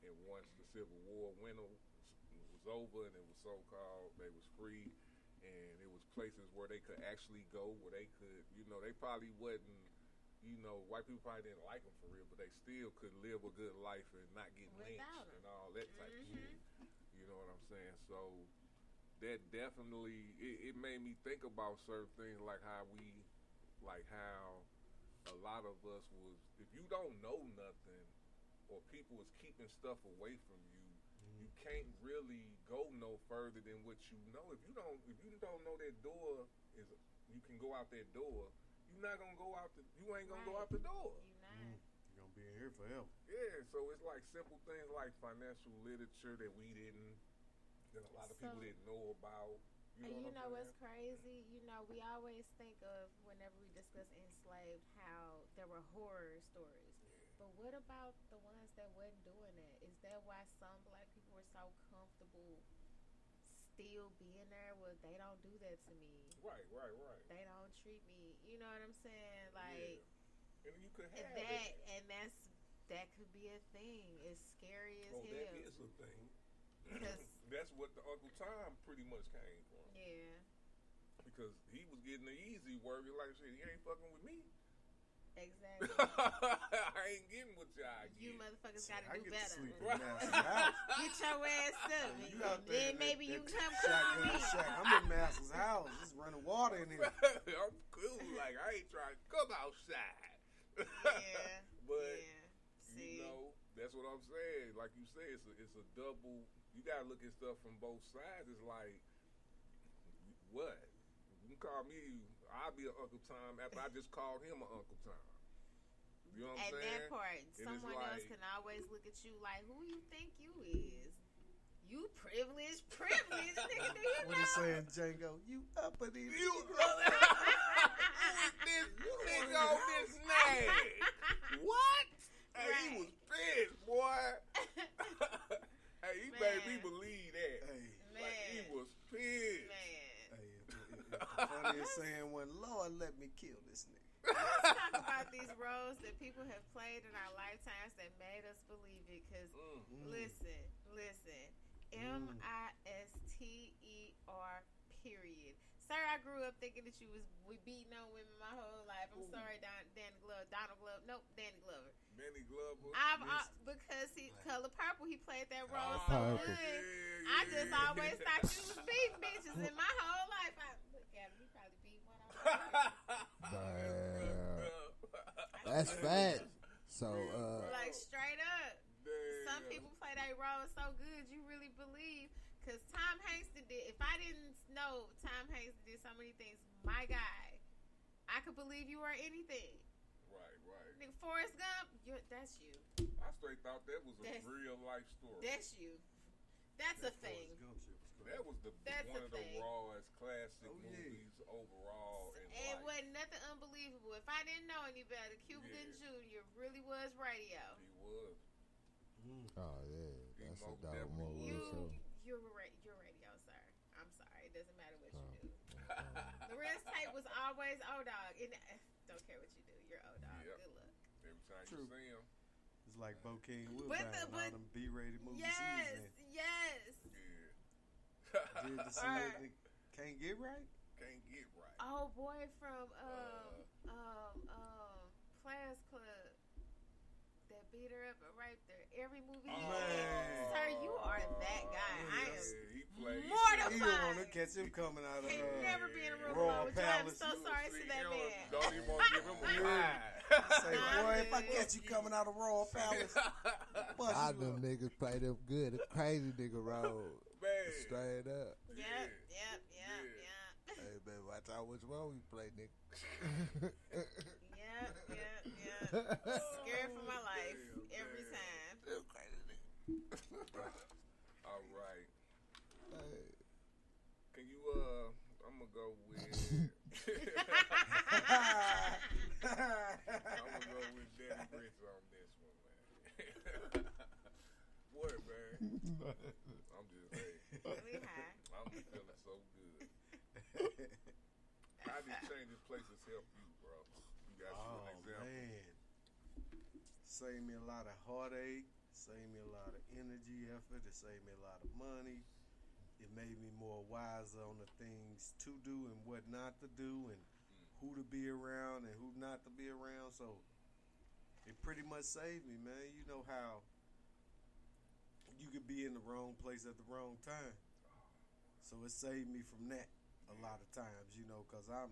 F: and once the Civil War winter was over and it was so-called, they was free, and it was places where they could actually go, where they could, they probably wasn't, white people probably didn't like them for real, but they still could live a good life and not get lynched and all that type of shit. You know what I'm saying? So that definitely, it made me think about certain things, like how a lot of us was, if you don't know nothing, or people is keeping stuff away from you, you can't really go no further than what you know. If you don't know that door you can go out that door, you're not gonna go out you ain't gonna go out the door.
I: You're gonna be in here forever.
F: Yeah, so it's like simple things like financial literature that a lot of people didn't know about.
G: And you know what's crazy? You know, we always think of whenever we discuss enslaved how there were horror stories. But what about the ones that wasn't doing that? Is that why some black people were so comfortable still being there? Well, they don't do that to me.
F: Right.
G: They don't treat me. You know what I'm saying? Like,
F: and you could have
G: that, and that could be a thing. It's scary as hell.
F: That is a thing.
G: Because
F: that's what the Uncle Tom pretty much came from.
G: Yeah.
F: Because he was getting the easy word. Like I said, he ain't fucking with me.
G: Exactly.
F: I ain't getting what y'all get.
G: You motherfuckers gotta do better.
I: Sleep in Master's house.
G: Get your ass up.
I: You out there,
G: then maybe you can come
I: shotgun
G: cook
I: shack. I'm in Master's house, just running water in here.
F: I'm cool. Like, I ain't trying to come outside.
G: Yeah.
F: But,
G: See.
F: you know, that's what I'm saying. Like you said, it's a double. You gotta look at stuff from both sides. It's like, what? You can call me, I'll be an Uncle Tom after I just called him an Uncle Tom. You know what I'm saying?
G: And that part,
F: and
G: someone else can always look at you like, who you think you is? You privileged, nigga. Do you know?
I: What he saying, Django? You uppity.
F: You this nigga on this name. What? Hey,
G: Right.
F: he was pissed, boy. Hey, he made me believe that.
I: Hey.
F: Like, he was pissed.
G: Man.
I: Hey, the funniest saying was, Lord, let me kill this nigga.
G: Let's talk about these roles that people have played in our lifetimes that made us believe it. Because, listen. MISTER, period. Sir, I grew up thinking that we beating on women my whole life. I'm sorry, Danny Glover. Donald Glover. Nope, Danny Glover.
F: Danny Glover.
G: Because he Color Purple, he played that role so
K: Purple.
G: good.
F: Yeah.
G: I just always thought you was beating bitches in my whole life. Look at him, he probably beat one of them.
K: That's facts. So,
G: Like straight up.
F: Damn.
G: Some people play their role so good, you really believe. Because Tom Hanks did, if I didn't know Tom Hanks did so many things, my guy, I could believe you are anything.
F: Right.
G: Nigga, Forrest Gump, that's you.
F: I straight thought that was a real life story.
G: That's you. That's a thing.
F: That was
G: That's
F: one
G: a
F: of the
G: thing.
F: rawest classic movies overall in
G: It
F: life.
G: wasn't nothing unbelievable. If I didn't know any better, Cuba Gooding Jr. really was radio.
F: He was.
K: oh yeah, that's a
F: most
K: dope
F: definitely
K: movie.
G: You're radio, sir. I'm sorry. It doesn't matter what you do. Lorenz Tate was always O-Dog. Don't care what you do. You're O-Dog.
F: Yep.
G: Good luck.
F: Every time
I: True.
F: you see him.
I: It's like Bokeem Woodbine and all them B-rated movies
G: Yes.
I: he was in. Did the celebrity Can't Get Right?
F: Can't get right.
G: Oh boy, from Players Club that beat her up and raped her. Every movie he did. Sir, you are that guy. I am
F: He played.
G: mortified.
I: You don't want to catch him coming out of
G: He'd never be in a room
I: Royal
G: with you. I'm
I: Palace.
G: so sorry to that man.
F: Don't even want to give him a ride.
I: Say, boy, if I catch you coming out of Royal Palace, bust
K: All
I: you
K: them
I: up.
K: niggas play them good. The crazy nigga roll.
F: Man.
K: Straight up.
G: Yep.
K: Hey, man, watch out which one we play, nigga.
G: Yep. Scared for my life every time.
F: All right.
K: Hey.
F: Can you, I'm going to go with. I'm going to go with Danny Rich on this one, man. What, man? I'm just saying.
G: Really high.
F: I'm feeling so good. How did changing places help you, bro? You got an example?
I: Man. Saved me a lot of heartache. Saved me a lot of energy, effort. It saved me a lot of money. It made me more wiser on the things to do and what not to do and who to be around and who not to be around. So it pretty much saved me, man. You know how you could be in the wrong place at the wrong time. So it saved me from that a lot of times, you know, because I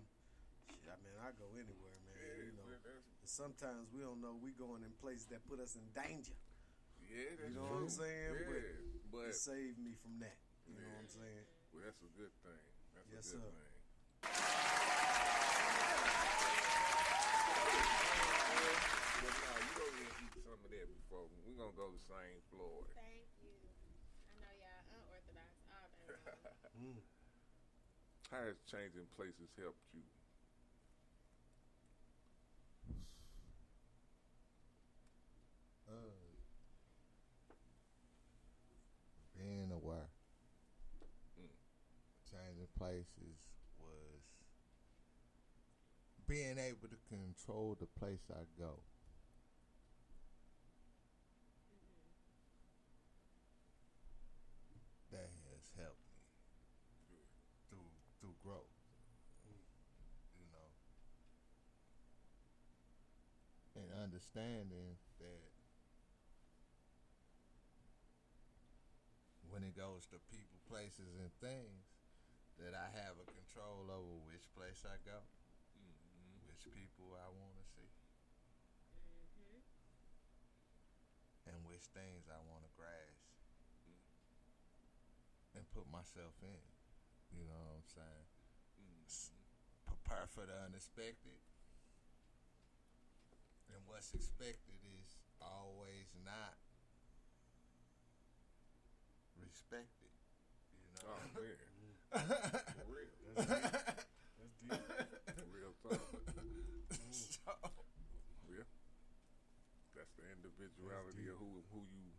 I: go anywhere, man, you know. And sometimes we don't know we going in places that put us in danger.
F: Yeah, that's
I: you know what I'm saying?
F: Yeah, but
I: it saved me from that. You know what I'm saying?
F: Well, that's a good thing. That's
I: yes,
F: a good
I: sir.
F: thing. But now, How has changing places helped you?
H: Being aware. Changing places was being able to control the place I go. That has helped me through growth. You know. And understanding that when it goes to people, places, and things, that I have a control over which place I go, which people I want to see, and which things I want to grasp and put myself in. You know what I'm saying? Prepare for the unexpected. And what's expected is always not respected. You know?
F: Oh, man. For real.
I: That's deep.
F: Real talk. So, yeah. That's the individuality of who you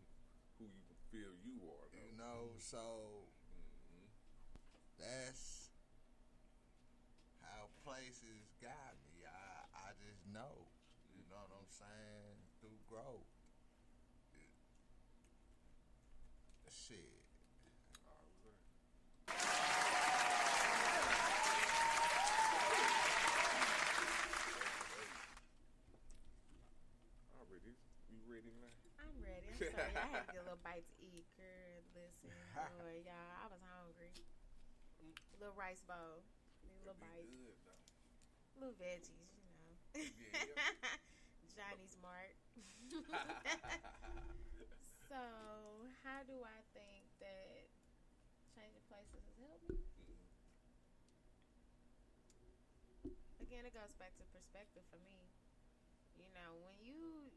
F: feel you are, though.
H: You know, so that's how places got me. I just know. You know what I'm saying? Through growth. Shit.
F: You ready now?
G: I'm ready. I'm sorry. I had to get a little bite to eat. Girl, listen, boy, y'all, I was hungry. Little rice bowl. Little bite.
F: Good, though.
G: Little veggies, you know.
F: Yeah.
G: Johnny's Mart. So, how do I think that changing places has helped me? Again, it goes back to perspective for me. You know, when you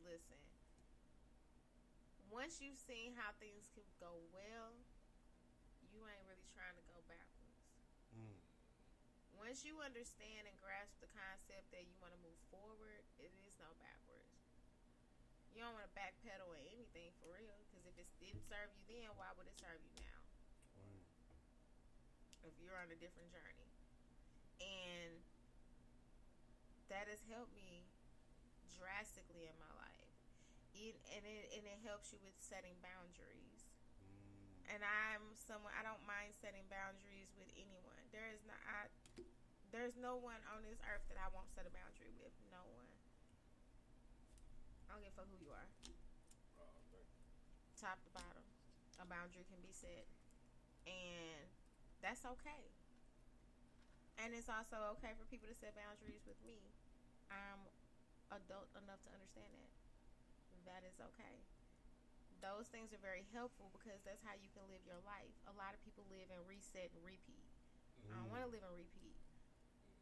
G: listen, once you've seen how things can go well, you ain't really trying to go backwards. Once you understand and grasp the concept that you want to move forward, it is no backwards. You don't want to backpedal on anything for real, because if it didn't serve you then, why would it serve you now? If you're on a different journey. And that has helped me drastically in my life. And it helps you with setting boundaries. And I'm someone, I don't mind setting boundaries with anyone. There's no one on this earth that I won't set a boundary with. No one. I don't give a fuck who you are. Top to bottom, a boundary can be set. And that's okay. And it's also okay for people to set boundaries with me. I'm adult enough to understand that. That is okay. Those things are very helpful because that's how you can live your life. A lot of people live in reset and repeat. I don't want to live in repeat.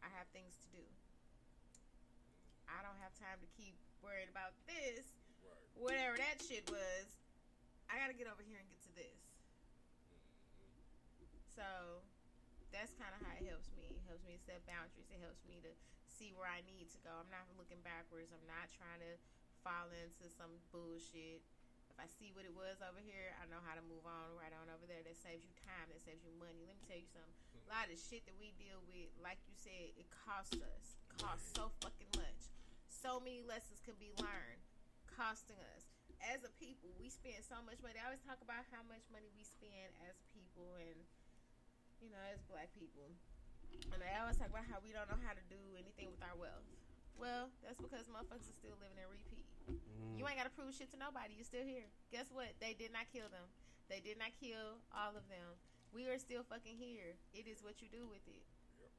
G: I have things to do. I don't have time to keep worried about this. Right. Whatever that shit was, I got to get over here and get to this. So that's kind of how it helps me. It helps me to set boundaries. It helps me to see where I need to go. I'm not looking backwards. I'm not trying to fall into some bullshit. If I see what it was over here, I know how to move on right on over there. That saves you time. That saves you money. Let me tell you something. A lot of shit that we deal with, like you said, it costs us. Costs so fucking much. So many lessons could be learned. Costing us. As a people, we spend so much money. I always talk about how much money we spend as people and, you know, as black people. And I always talk about how we don't know how to do anything with our wealth. Well, that's because motherfuckers are still living in repeat. You ain't got to prove shit to nobody. You're still here. Guess what? They did not kill them. They did not kill all of them. We are still fucking here. It is what you do with it.
F: Yep.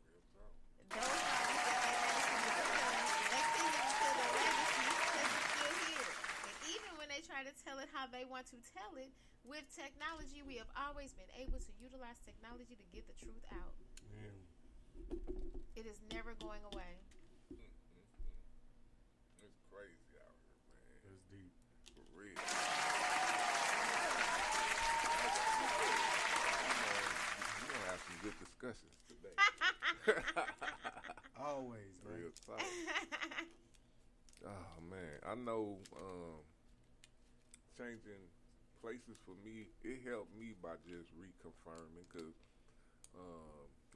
F: Real talk.
G: Those bodies that they managed to get them, they continue to their legacy because it's still here. And even when they try to tell it how they want to tell it, with technology, we have always been able to utilize technology to get the truth out. It is never going away.
F: It's crazy out here, man.
I: It's deep.
F: For real. blessings today.
I: Always, man.
F: Real talk. Oh man, I know changing places for me, it helped me by just reconfirming, because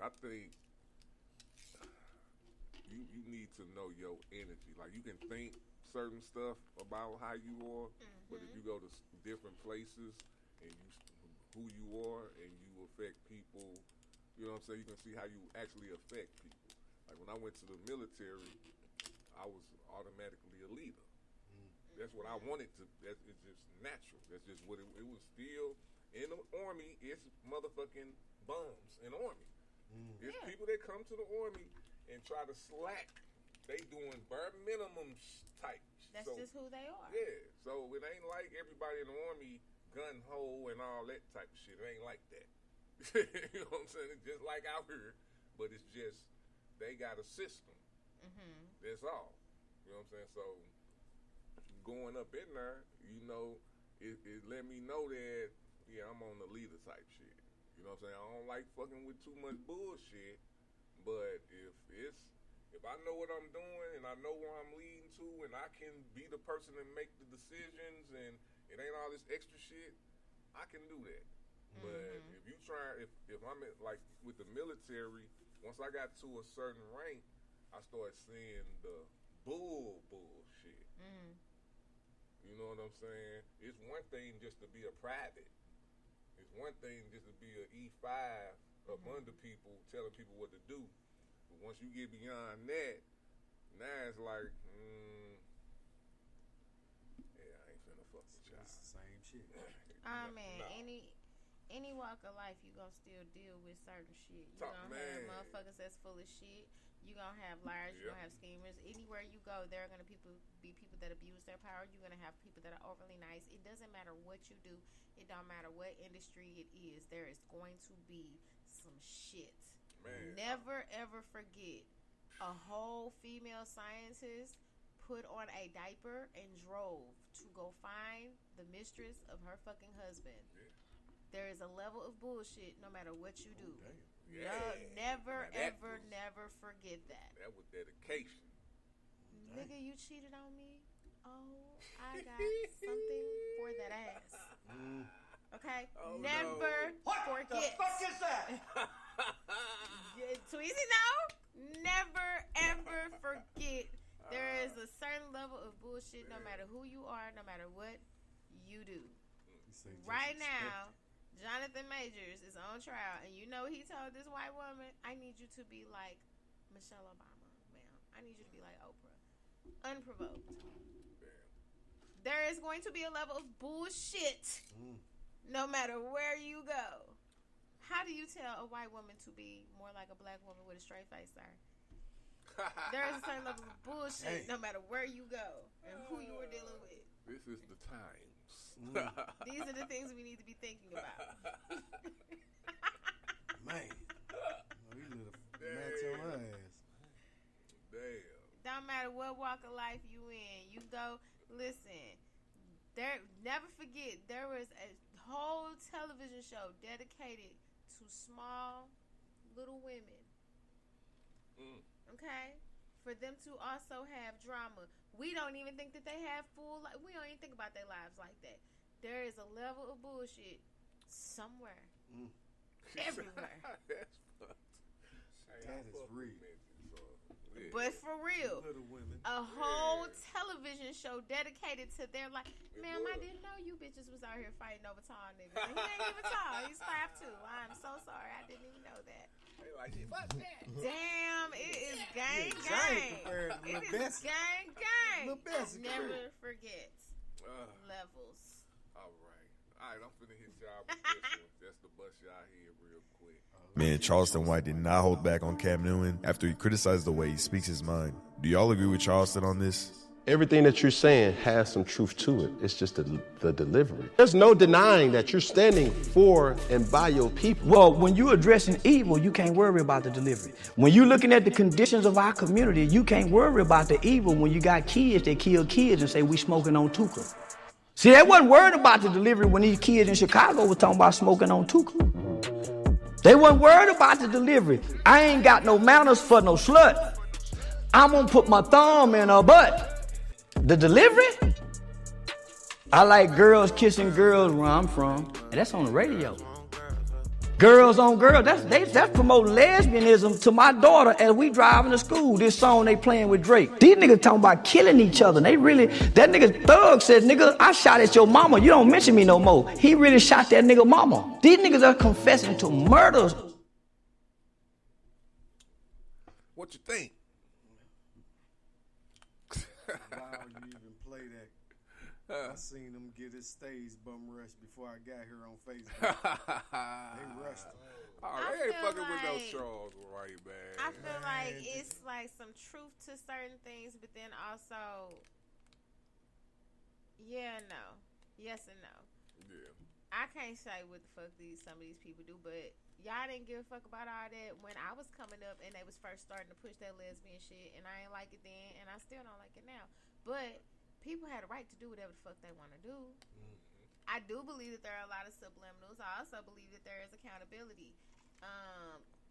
F: I think you need to know your energy. Like, you can think certain stuff about how you are, but if you go to different places and who you are and you affect people, you know what I'm saying, you can see how you actually affect people. Like, when I went to the military, I was automatically a leader. That's what I wanted to. It's just natural. That's just what it was. Still in the army, it's motherfucking bums in the army. It's people that come to the army and try to slack. They doing bare minimum type.
G: That's just who they are.
F: Yeah. So it ain't like everybody in the army gun ho and all that type of shit. It ain't like that. You know what I'm saying? It's just like out here, but it's just they got a system. That's all. You know what I'm saying? So going up in there, you know, it let me know that, yeah, I'm on the leader type shit. You know what I'm saying? I don't like fucking with too much bullshit, but if I know what I'm doing and I know where I'm leading to and I can be the person that make the decisions and it ain't all this extra shit, I can do that. But if you try, if I'm like with the military, once I got to a certain rank, I started seeing the bullshit. You know what I'm saying? It's one thing just to be a private. It's one thing just to be an E5 up under people, telling people what to do. But once you get beyond that, now it's like, yeah, I ain't finna fuck with y'all.
I: It's the same shit.
G: Man, any walk of life, you gonna still deal with certain shit. You gonna have motherfuckers that's full of shit. You gonna have liars. You gonna have schemers. Anywhere you go, there are gonna be people that abuse their power. You're gonna have people that are overly nice. It doesn't matter what you do. It don't matter what industry it is. There is going to be some shit. Man. Never ever forget, a whole female scientist put on a diaper and drove to go find the mistress of her fucking husband. Yeah. There is a level of bullshit no matter what you do.
F: Yeah.
G: Never forget that.
F: That was dedication.
G: Nigga, you cheated on me? Oh, I got something for that ass. Okay?
F: Oh,
G: never forget.
E: What the fuck is that?
G: Tweezy, no. Never, ever forget. There is a certain level of bullshit no matter who you are, no matter what you do. Right now, Jonathan Majors is on trial, and you know he told this white woman, I need you to be like Michelle Obama, ma'am. I need you to be like Oprah. Unprovoked. There is going to be a level of bullshit no matter where you go. How do you tell a white woman to be more like a black woman with a straight face, sir? There is a certain level of bullshit no matter where you go and who you are dealing with.
F: This is the times.
G: These are the things we need to be thinking about.
I: Man. We little match on her ass.
F: Damn.
G: Don't matter what walk of life you in. You go, listen, never forget, there was a whole television show dedicated to small little women. Okay? For them to also have drama. We don't even think that they have we don't even think about their lives like that. There is a level of bullshit somewhere. Everywhere.
F: That's fucked.
I: That is real.
G: But for real, a whole television show dedicated to their life. Ma'am, I didn't know you bitches was out here fighting over tall niggas. And he ain't even tall. He's 5'2". I'm so sorry. I didn't even know that. Damn, it is gang. It is gang. Never forget levels.
F: All right, I'm finna hit y'all with this one. That's the bust y'all here real quick.
L: Man, Charleston White did not hold back on Cam Newton after he criticized the way he speaks his mind. Do y'all agree with Charleston on this?
M: Everything that you're saying has some truth to it. It's just the delivery. There's no denying that you're standing for and by your people.
N: Well, when you're addressing evil, you can't worry about the delivery. When you're looking at the conditions of our community, you can't worry about the evil when you got kids that kill kids and say we smoking on Tuka. See, they wasn't worried about the delivery when these kids in Chicago were talking about smoking on Tuka. They wasn't worried about the delivery. I ain't got no manners for no slut. I'm gonna put my thumb in her butt. The delivery? I like girls kissing girls where I'm from, and that's on the radio. Girls on girls, that's promoting lesbianism to my daughter as we driving to school. This song they playing with Drake. These niggas talking about killing each other. They really, that nigga Thug said, nigga, I shot at your mama. You don't mention me no more. He really shot that nigga mama. These niggas are confessing to murders.
F: What you think?
I: Wow, you even play that. I seen them get his stage bum rush before I got here on Facebook. They rushed him.
F: Oh, they ain't fucking with no Charles White, man.
G: I feel like it's like some truth to certain things, but then also, yeah, no. Yes and no.
F: Yeah.
G: I can't say what the fuck some of these people do, but y'all didn't give a fuck about all that when I was coming up and they was first starting to push that lesbian shit, and I ain't like it then, and I still don't like it now. But people had a right to do whatever the fuck they want to do. Mm-hmm. I do believe that there are a lot of subliminals. I also believe that there is accountability.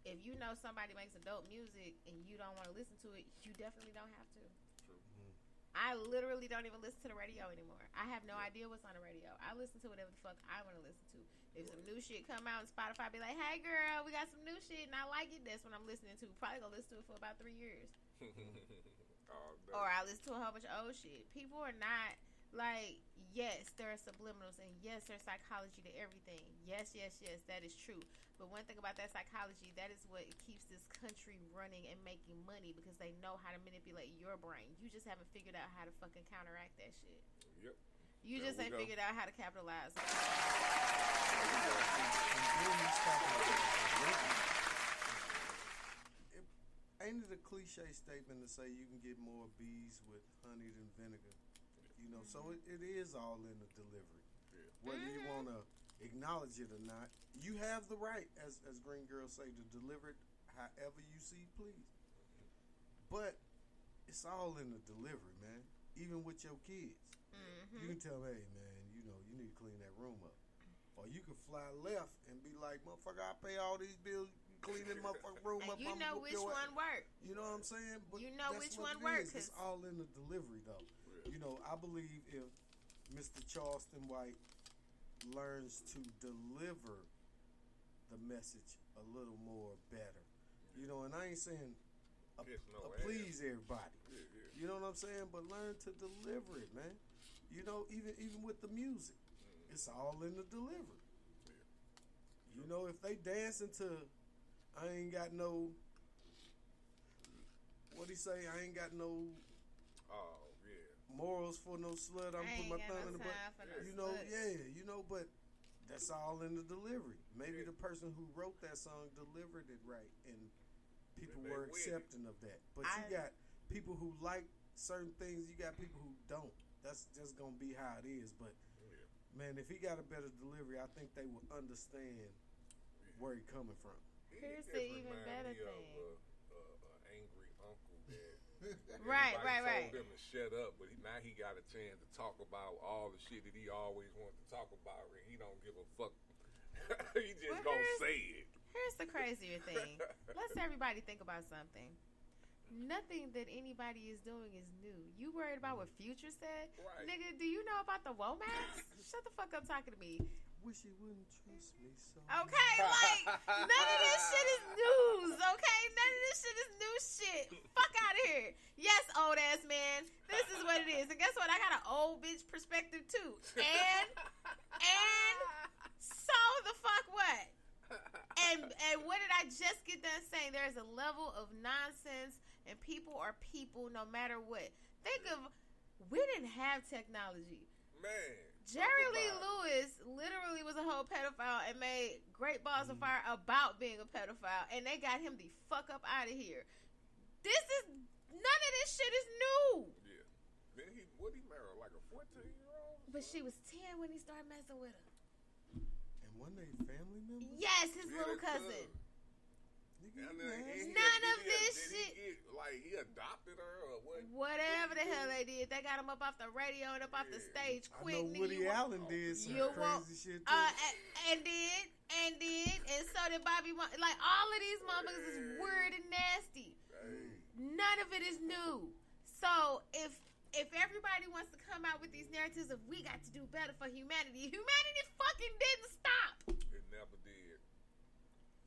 G: If you know somebody makes adult music and you don't want to listen to it, you definitely don't have to.
F: True. Mm-hmm.
G: I literally don't even listen to the radio anymore. I have no idea what's on the radio. I listen to whatever the fuck I want to listen to. If some new shit come out on Spotify, be like, hey girl, we got some new shit and I like it. That's what I'm listening to. Probably gonna listen to it for about 3 years. Or I listen to a whole bunch of old shit. People are not like, yes, there are subliminals and yes, there's psychology to everything. Yes, that is true. But one thing about that psychology, that is what keeps this country running and making money, because they know how to manipulate your brain. You just haven't figured out how to fucking counteract that shit.
F: Yep.
G: You just ain't figured out how to capitalize on it.
I: Ain't it a cliche statement to say you can get more bees with honey than vinegar? You know, so it is all in the delivery. Yeah. Whether you want to acknowledge it or not, you have the right, as Green Girl say, to deliver it however you see please. But it's all in the delivery, man. Even with your kids. Mm-hmm. You can tell them, hey, man, you know, you need to clean that room up. Or you can fly left and be like, motherfucker, I pay all these bills. Clean that motherfucking room up.
G: You know which one worked.
I: You know what I'm saying? But
G: you know which one worked.
I: It's all in the delivery, though. Yeah. You know, I believe if Mr. Charleston White learns to deliver the message a little more better, you know, and I ain't saying please everybody. Yeah. You know what I'm saying? But learn to deliver it, man. You know, even with the music, it's all in the delivery. Yeah. You know, if they dancing to I ain't got no. What'd he say? I ain't got no.
F: Oh yeah.
I: Morals for no slut. I'm putting my thumb in the butt. You know, you know, but that's all in the delivery. Maybe the person who wrote that song delivered it right, and people were accepting of that. But you got people who like certain things. You got people who don't. That's just gonna be how it is. But man, if he got a better delivery, I think they will understand where he coming from.
G: Here's the even better thing.
F: Angry uncle that
G: right.
F: told him to shut up, but now he got a chance to talk about all the shit that he always wanted to talk about, and he don't give a fuck. He just gonna say it.
G: Here's the crazier thing. Let's everybody think about something. Nothing that anybody is doing is new. You worried about what Future said? Right. Nigga, do you know about the Womax? Shut the fuck up talking to me.
I: Wish he wouldn't trust me so.
G: Okay, like none of this shit is news. Okay, none of this shit is new shit. Fuck out of here. Yes, old ass man. This is what it is. And guess what? I got an old bitch perspective too. And so the fuck what? And what did I just get done saying? There's a level of nonsense, and people are people no matter what. Think of, we didn't have technology.
F: Man.
G: Jerry Lee Lewis literally was a whole pedophile and made Great Balls of Fire about being a pedophile, and they got him the fuck up out of here. None of this shit is new.
F: Yeah. Then he married like a 14-year-old?
G: But she was 10 when he started messing with her.
I: And wasn't they family members?
G: Yes, his little cousin.
F: None
G: of this shit.
F: He adopted her or what?
G: Whatever the hell they did. They got him up off the radio and up off the stage quick.
I: I know Woody Allen did some crazy shit too.
G: And so did Bobby. Like all of these motherfuckers is weird and nasty. None of it is new. So if everybody wants to come out with these narratives of we got to do better for humanity fucking didn't stop.
F: It never did.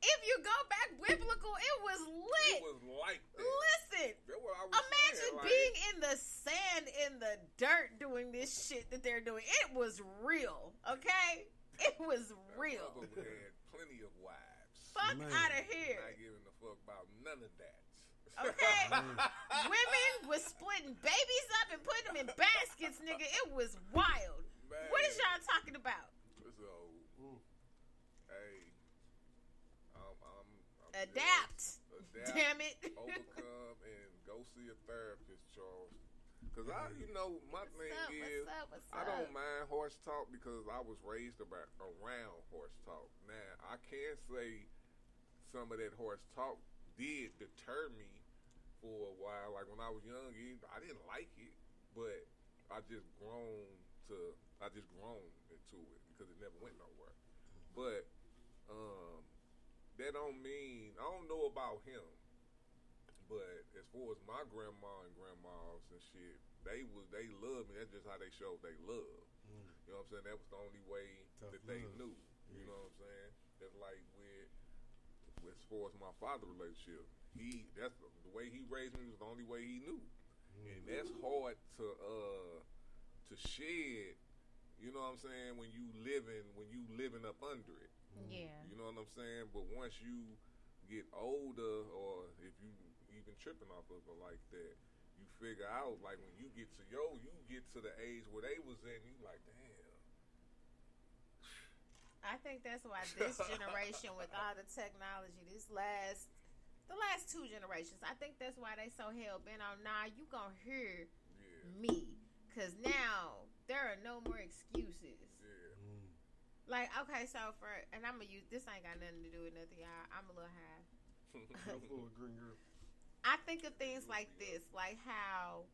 G: If you go back biblical, it was lit.
F: It was like that.
G: Listen, imagine being in the sand, in the dirt, doing this shit that they're doing. It was real, okay? It was real.
F: That had plenty of wives.
G: Fuck out of here.
F: Not giving a fuck about none of that.
G: Okay? Women was splitting babies up and putting them in baskets, nigga. It was wild.
F: Man.
G: What is y'all talking about?
F: So, hey, I'm
G: adapt. Damn it.
F: Overcome and go see a therapist, Charles. Because my thing is, I don't mind horse talk because I was raised around horse talk. Now, I can say some of that horse talk did deter me for a while. Like when I was young, I didn't like it, but I just grown into it because it never went nowhere. But that don't mean I don't know about him. But as far as my grandma and grandmas and shit, they love me. That's just how they showed they love. You know what I'm saying? That was the only way that they knew. You know what I'm saying? That's like with as far as my father relationship, that's the way he raised me was the only way he knew. And that's hard to shed, you know what I'm saying, when you living up under it.
G: Yeah.
F: You know what I'm saying? But once you get older, or if you even tripping off of it like that, you figure out, like when you get to the age where they was in, you like, damn.
G: I think that's why this generation, with all the technology, the last two generations, I think that's why they so hell bent on, you gonna hear me. Because now, there are no more excuses. Yeah. Like, okay, so and I'm gonna use, this ain't got nothing to do with nothing, y'all. I'm a little high. I think of things like this, like how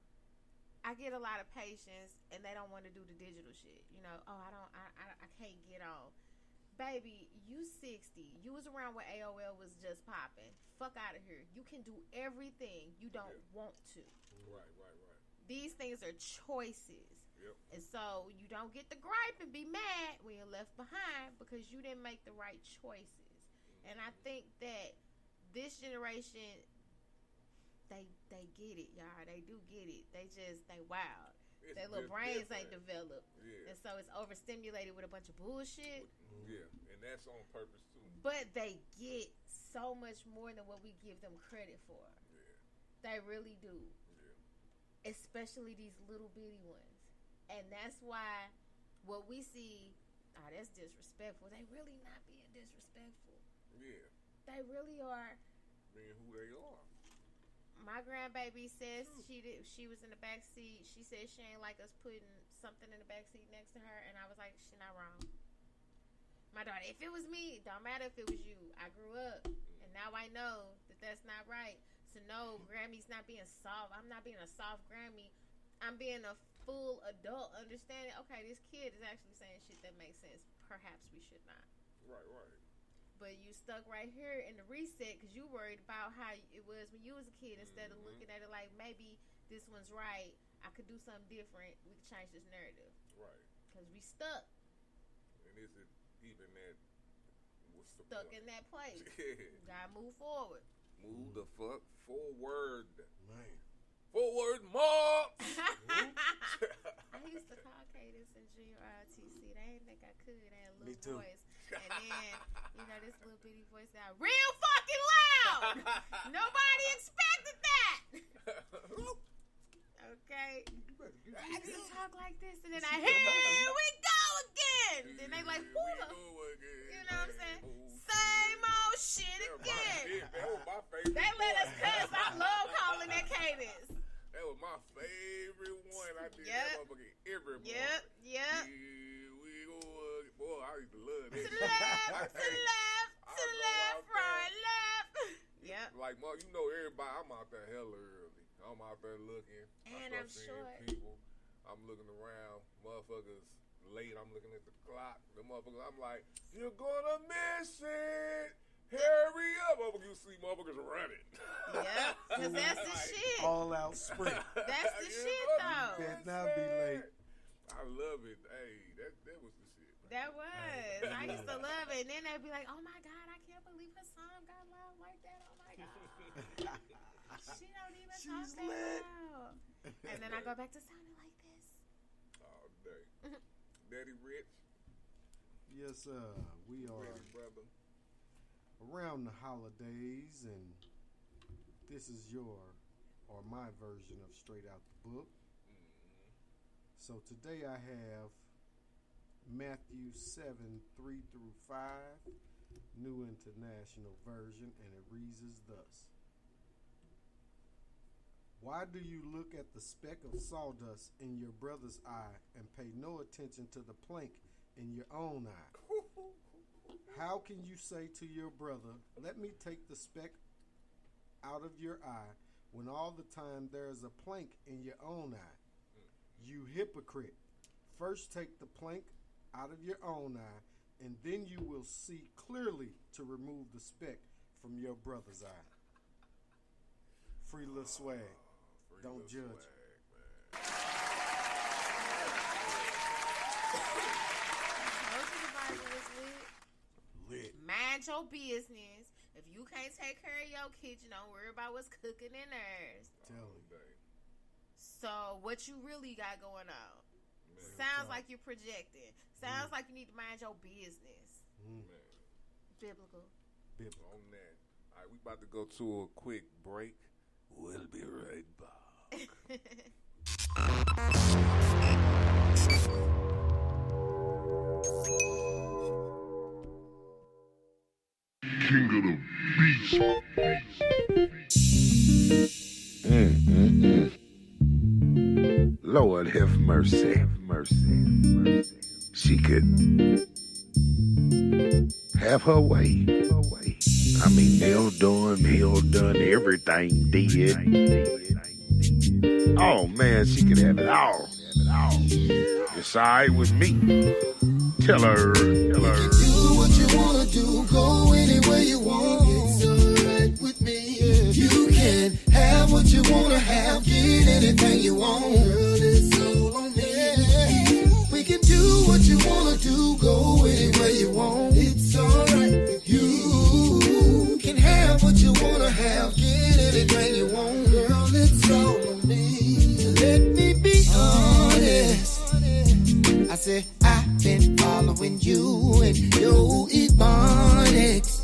G: I get a lot of patients and they don't want to do the digital shit. You know, I can't get on. Baby, you 60. You was around when AOL was just popping. Fuck out of here. You can do everything you don't want to.
F: Right.
G: These things are choices.
F: Yep.
G: And so you don't get to gripe and be mad when you're left behind because you didn't make the right choices. And I think that this generation, they get it, y'all. They do get it. They wild. Their little brains ain't developed.
F: Yeah.
G: And so it's overstimulated with a bunch of bullshit.
F: Yeah, and that's on purpose too.
G: But they get so much more than what we give them credit for.
F: Yeah.
G: They really do.
F: Yeah.
G: Especially these little bitty ones. And that's why what we see, that's disrespectful. They really not being disrespectful.
F: Yeah.
G: They really are.
F: Being who they are.
G: My grandbaby says she was in the back seat. She said she ain't like us putting something in the back seat next to her, and I was like, she not wrong. My daughter, if it was me, it don't matter if it was you. I grew up, and now I know that that's not right. So no, Grammy's not being soft. I'm not being a soft Grammy. I'm being a full adult, understanding. Okay, this kid is actually saying shit that makes sense. Perhaps we should not.
F: Right.
G: But you stuck right here in the reset because you worried about how it was when you was a kid instead of looking at it like maybe this one's right. I could do something different. We could change this narrative.
F: Right.
G: Because we stuck.
F: And is it even that? What's the
G: stuck
F: point?
G: In that place.
F: Yeah.
G: Gotta move forward.
F: Move the fuck forward.
I: Man.
F: Forward, Mom!
G: I used to call Cadence and Junior ROTC. They didn't think I could. They had a
I: Me
G: little
I: too.
G: voice. And then, this little bitty voice got real fucking loud. Nobody expected that. Okay. I just talk like this, and then here we go again. Then they like, who the? You know what I'm saying? Same old shit again.
F: That was my favorite.
G: They let us cuss. I love calling that Cadence.
F: That was my favorite one. I did that motherfucker every morning.
G: Yep.
F: Yeah, we go, boy, I used to love that.
G: To the left, right, left. Yep.
F: Like, Mark, you know everybody, I'm out there hella early. I'm out there looking.
G: And I'm sure
F: people. I'm looking around. Motherfuckers late. I'm looking at the clock. The motherfuckers. I'm like, you're gonna miss it. Hurry up. You see motherfuckers running.
G: Yeah, because that's the shit.
I: All out sprint.
G: That's the shit, though.
I: Better not be late.
F: I love it. Hey, that was the shit.
G: That was. I used to love it. And then they'd be like, oh my God, I can't believe her song got loud like that. Oh my God. She don't even talk that loud. And then I go back to sounding like this.
F: All day. Daddy Rich.
I: Yes, sir. We are
F: Ready, brother.
I: Around the holidays, and this is my version of Straight Out the Book. So today I have Matthew 7:3-5, New International Version, and it reads as thus. Why do you look at the speck of sawdust in your brother's eye and pay no attention to the plank in your own eye? How can you say to your brother, let me take the speck out of your eye, when all the time there is a plank in your own eye? You hypocrite. First take the plank out of your own eye, and then you will see clearly to remove the speck from your brother's eye. Free Lil Swag. Don't judge.
G: Lit. Mind your business. If you can't take care of your kitchen, don't worry about what's cooking in theirs.
I: Tell me.
G: So what you really got going on? Sounds like you're projecting. Sounds like you need to mind your business. Biblical.
F: On that. All right, we about to go to a quick break. We'll be right back.
C: King of the beast.
K: Lord have mercy, have mercy, have mercy. She could have her way. I mean, Neil done everything did. Oh man, she could have it all. It's alright with me. Tell her.
A: Do what you wanna do, go anywhere you want. It's alright with me. You can have what you wanna have, get anything you want. Girl, it's all on me. We can do what you wanna do, go anywhere you want. It's alright with you. Can have what you wanna have, get anything you want. Girl, it's all on me. Let me be honest. I said I've been following you and your ebonics.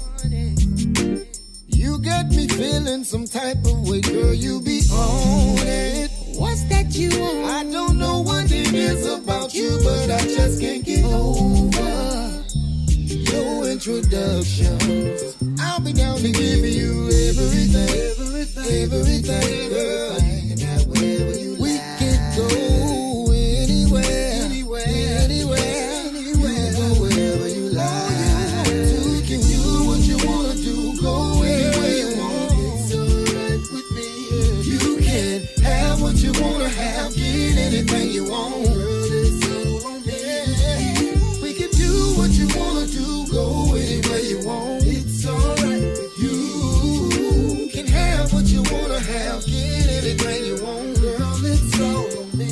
A: You got me feeling some type of way, girl, you be on it. What's that you want? I don't know what it is about you, but I just can't get over your introductions. I'll be down to give you everything, girl. Wherever you we can go anywhere, go wherever you like. You can do what you wanna do, go anywhere you want. It's alright with me. You can have what you wanna have, get anything you want. Girl, it's all on me. We can do what you wanna do, go anywhere you want. It's alright with you. Can have what you wanna have, get anything you want. Girl, it's all on me.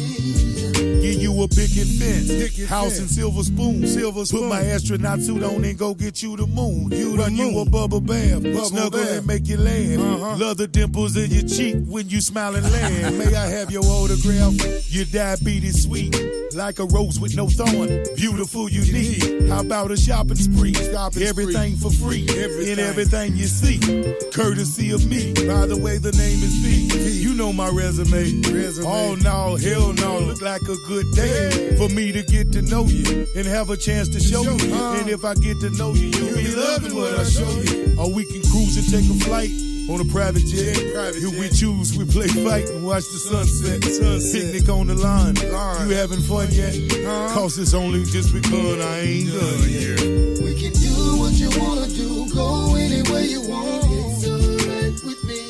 O: Give you a picket fence, house and silver spoon. Put my astronaut suit on and go get you the moon. Run you a bubble bath, snuggle and make you laugh. Love the dimples in your cheek when you smile and laugh. May I have your autograph? Your diabetes sweet, like a rose with no thorn. Beautiful, unique. How about a shopping spree? Everything for free, in everything you see. Courtesy of me. By the way, the name is B. You know my resume. Oh no, hell no. Look like a good day for me to get to know you and have a chance to show you. And if I get to know you, you'll be loving what I show you. Or we can cruise and take a flight on a private jet. If we choose, we play fight and watch the sunset. Picnic on the line. You having fun yet? Cause it's only just begun. I ain't done yet.
A: We can do what you wanna do, go anywhere you want. It's alright with me.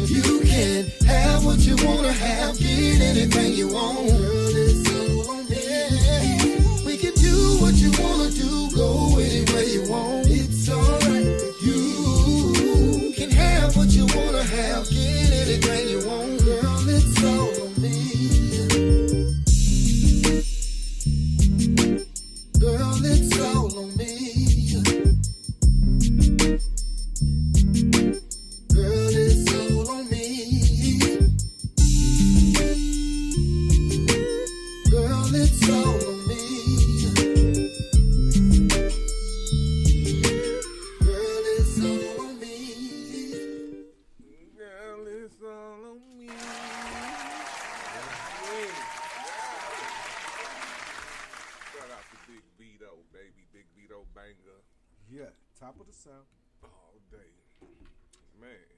A: You can have what
P: you wanna have, get anything you want. Girl, it's all on me. We can do what you wanna do, go anywhere you want. It's alright with you. Can have what you wanna have, get anything you want. Girl, it's all on me. Girl, it's all on me. Girl, it's all on me. Girl, it's all on me. Girl, it's all on me.
F: Girl, it's all on me. Shout out to Big Vito, baby. Big Vito banger.
I: Yeah, top of the South.
F: All day. Man.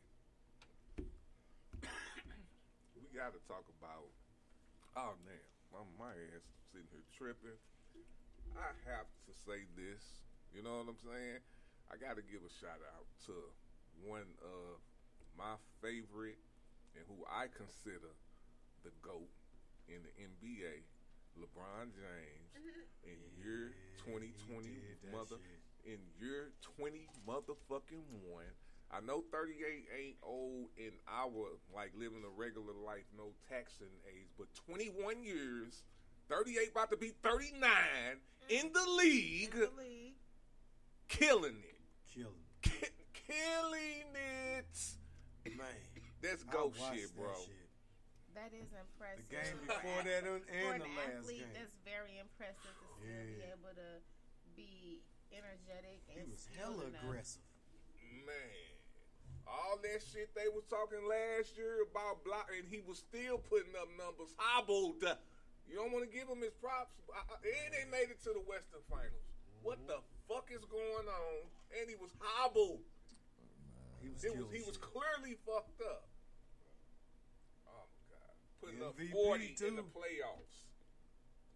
F: We got to talk about, oh, damn. My ass sitting here tripping. I have to say this. You know what I'm saying? I got to give a shout out to one of my favorite and who I consider the GOAT in the NBA, LeBron James, in year 2020 in year 20 motherfucking one. I know 38 ain't old in our, like, living a regular life, no taxing age, but 21 years, 38 about to be 39 in the league, killing it. Killing it. Man, that's GOAT shit, bro.
G: That is impressive.
I: The game before that and
G: for
I: the
G: an
I: last
G: athlete,
I: game.
G: that's very impressive to still be able to be energetic and
I: He was
G: skilled
I: hella
G: enough.
I: aggressive.
F: Man, all that shit they was talking last year about block, and he was still putting up numbers. Hobbled. You don't want to give him his props. And they made it to the Western Finals. What the fuck is going on? And he was hobbled. He was clearly fucked up. Oh my God, putting up
I: MVP
F: 40
I: too.
F: in the playoffs.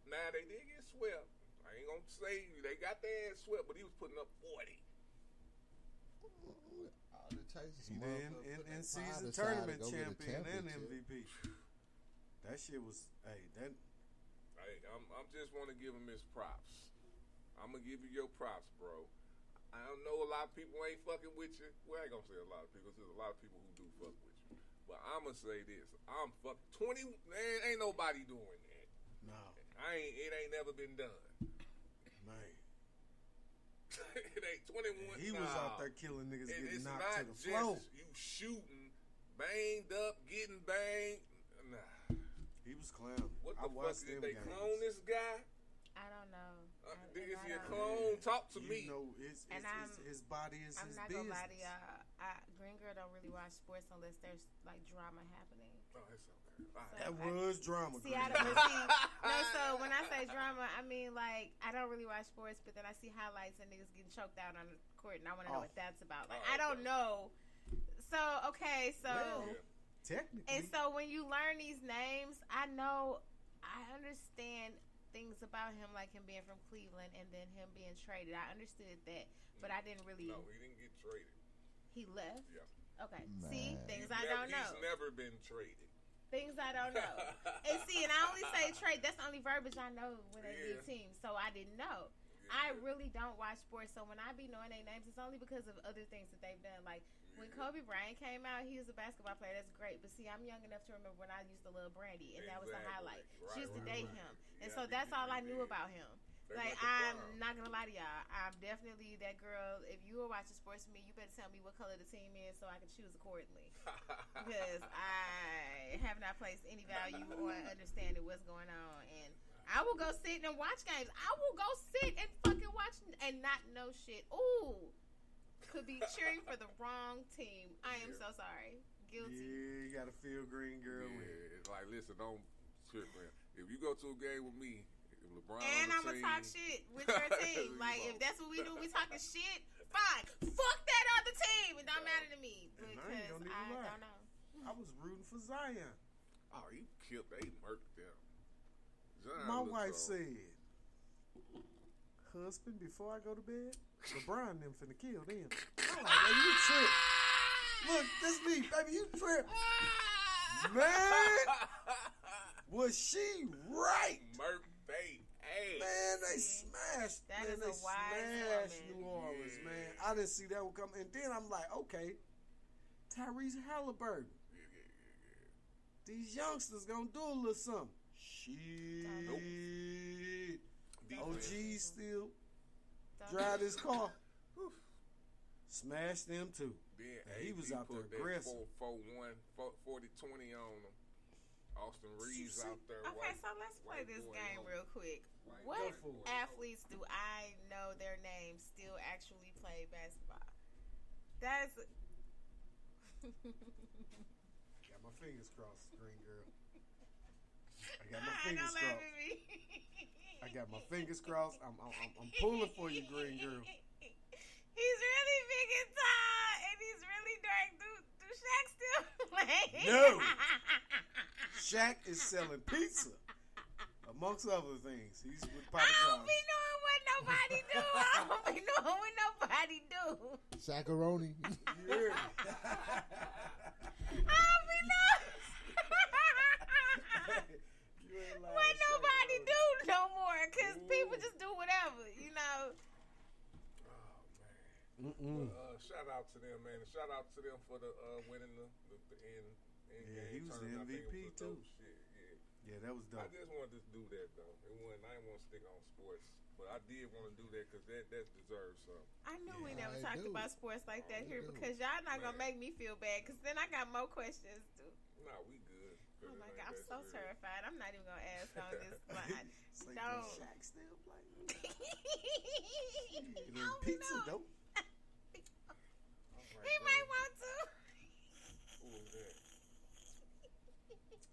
F: Now they did get swept. I ain't gonna say they got their ass swept, but he was putting up 40.
H: All it takes is
I: He
H: motherfucker
I: in
H: put that
I: season
H: pride aside
I: tournament
H: to go get a
I: champion and
H: championship.
I: MVP. That shit was, hey, that.
F: Hey, I'm just want to give him his props. I'm gonna give you your props, bro. I don't know, a lot of people ain't fucking with you. Well, I ain't gonna say a lot of people. There's a lot of people who do fuck with you. But I'm gonna say this: I'm fuck 20. Man, ain't nobody doing that.
I: No,
F: It ain't never been done.
I: Man,
F: It ain't 21.
I: he was out there killing niggas,
F: And
I: getting
F: it's
I: knocked
F: not
I: to the
F: just
I: floor.
F: you shooting, banged up, getting banged. Nah.
I: He was clowning.
F: What
I: I
F: the fuck
I: watched
F: did
I: them
F: they
I: games.
F: clone this guy?
G: I don't know.
F: Is he a clone? Talk to me.
I: You know, his body is
G: I'm
I: his
G: not
I: business.
G: gonna lie to y'all. Green Girl don't really watch sports unless there's like drama happening.
F: Oh, that's okay.
I: That was drama.
G: See, I don't so when I say drama, I mean like I don't really watch sports, but then I see highlights and niggas getting choked out on the court, and I want to know what that's about. Like I don't know. So okay, so
I: technically,
G: and so when you learn these names, I understand things about him, like him being from Cleveland and then him being traded. I understood that, but I didn't really.
F: No, he didn't get traded.
G: He left.
F: Yeah.
G: Okay. See, things I don't know.
F: He's never been traded.
G: Things I don't know. And see, and I only say trade. That's the only verbiage I know when they leave teams. So I didn't know. I really don't watch sports. So when I be knowing their names, it's only because of other things that they've done. Like when Kobe Bryant came out, he was a basketball player. That's great. But see, I'm young enough to remember when I used to love Brandy, and that was a highlight. She used to date him, and so that's all I knew about him. Like I'm not gonna lie to y'all, I'm definitely that girl. If you were watching sports with me, you better tell me what color the team is so I can choose accordingly. Because I have not placed any value on understanding what's going on, and I will go sit and watch games. I will go sit and fucking watch and not know shit. Ooh, could be cheering for the wrong team. I am so sorry. Guilty.
I: Yeah, you gotta feel Green Girl win.
F: It's like, listen, don't trip, man. If you go to a game with me, if LeBron
G: and I'm gonna talk shit with your team. Like if that's what we do, we talking shit. Fine, fuck that other team. It don't matter to me because I don't know.
I: I was rooting for Zion.
F: Oh, he killed. They murked them. Zion
I: My
F: looks
I: wife
F: so-
I: said, "Husband, before I go to bed, LeBron them finna kill them." I'm like, "Baby, you trip. Look, this me, baby. You trip." Man, was she right?
F: Murk Bay. Hey.
I: Man, they smashed.
G: That
I: man,
G: is
I: they
G: a wise
I: smashed
G: woman.
I: New Orleans, man. I didn't see that one come. And then I'm like, okay, Tyrese Halliburton. These youngsters gonna do a little something. Shit. OG still drive his car. Smashed them too.
F: Then
I: he was out there
F: put that
I: aggressive.
F: 4-4-1, 40-20 on them. Austin Reeves out there.
G: Okay, so let's play this game real quick. What athletes do I know their names still actually play basketball? That's
I: Got my fingers crossed, green girl. I got my fingers crossed. I got my fingers crossed. I'm pulling for you, green girl.
G: He's really big and tall, and he's really dark. Do Shaq still play?
I: No. Shaq is selling pizza, amongst other things. He's with Papa
G: I don't
I: John's.
G: be knowing what nobody do. I don't be knowing what nobody do.
Q: Shakaroni.
I: Yeah.
G: I don't be knowing what nobody do no more, because people just do whatever, you know.
F: Shout out to them, man. Shout out to them for the winning the end
I: Yeah,
F: game
I: he was the
F: tournament. I think
I: MVP
F: it was a
I: too.
F: dope shit.
I: Yeah, that was dope.
F: I just wanted to do that though. I didn't want to stick on sports, but I did want to do that because that deserves something.
G: I knew we never talked about sports like that here because y'all not gonna make me feel bad, because then I got more questions too.
F: Nah, we good.
G: Oh my God, I'm so terrified. I'm not even gonna ask on this line. Don't.
I: Shaq still play?
G: Oh,
I: Pizza
G: no.
I: dope.
G: He might want to.
F: Who was that?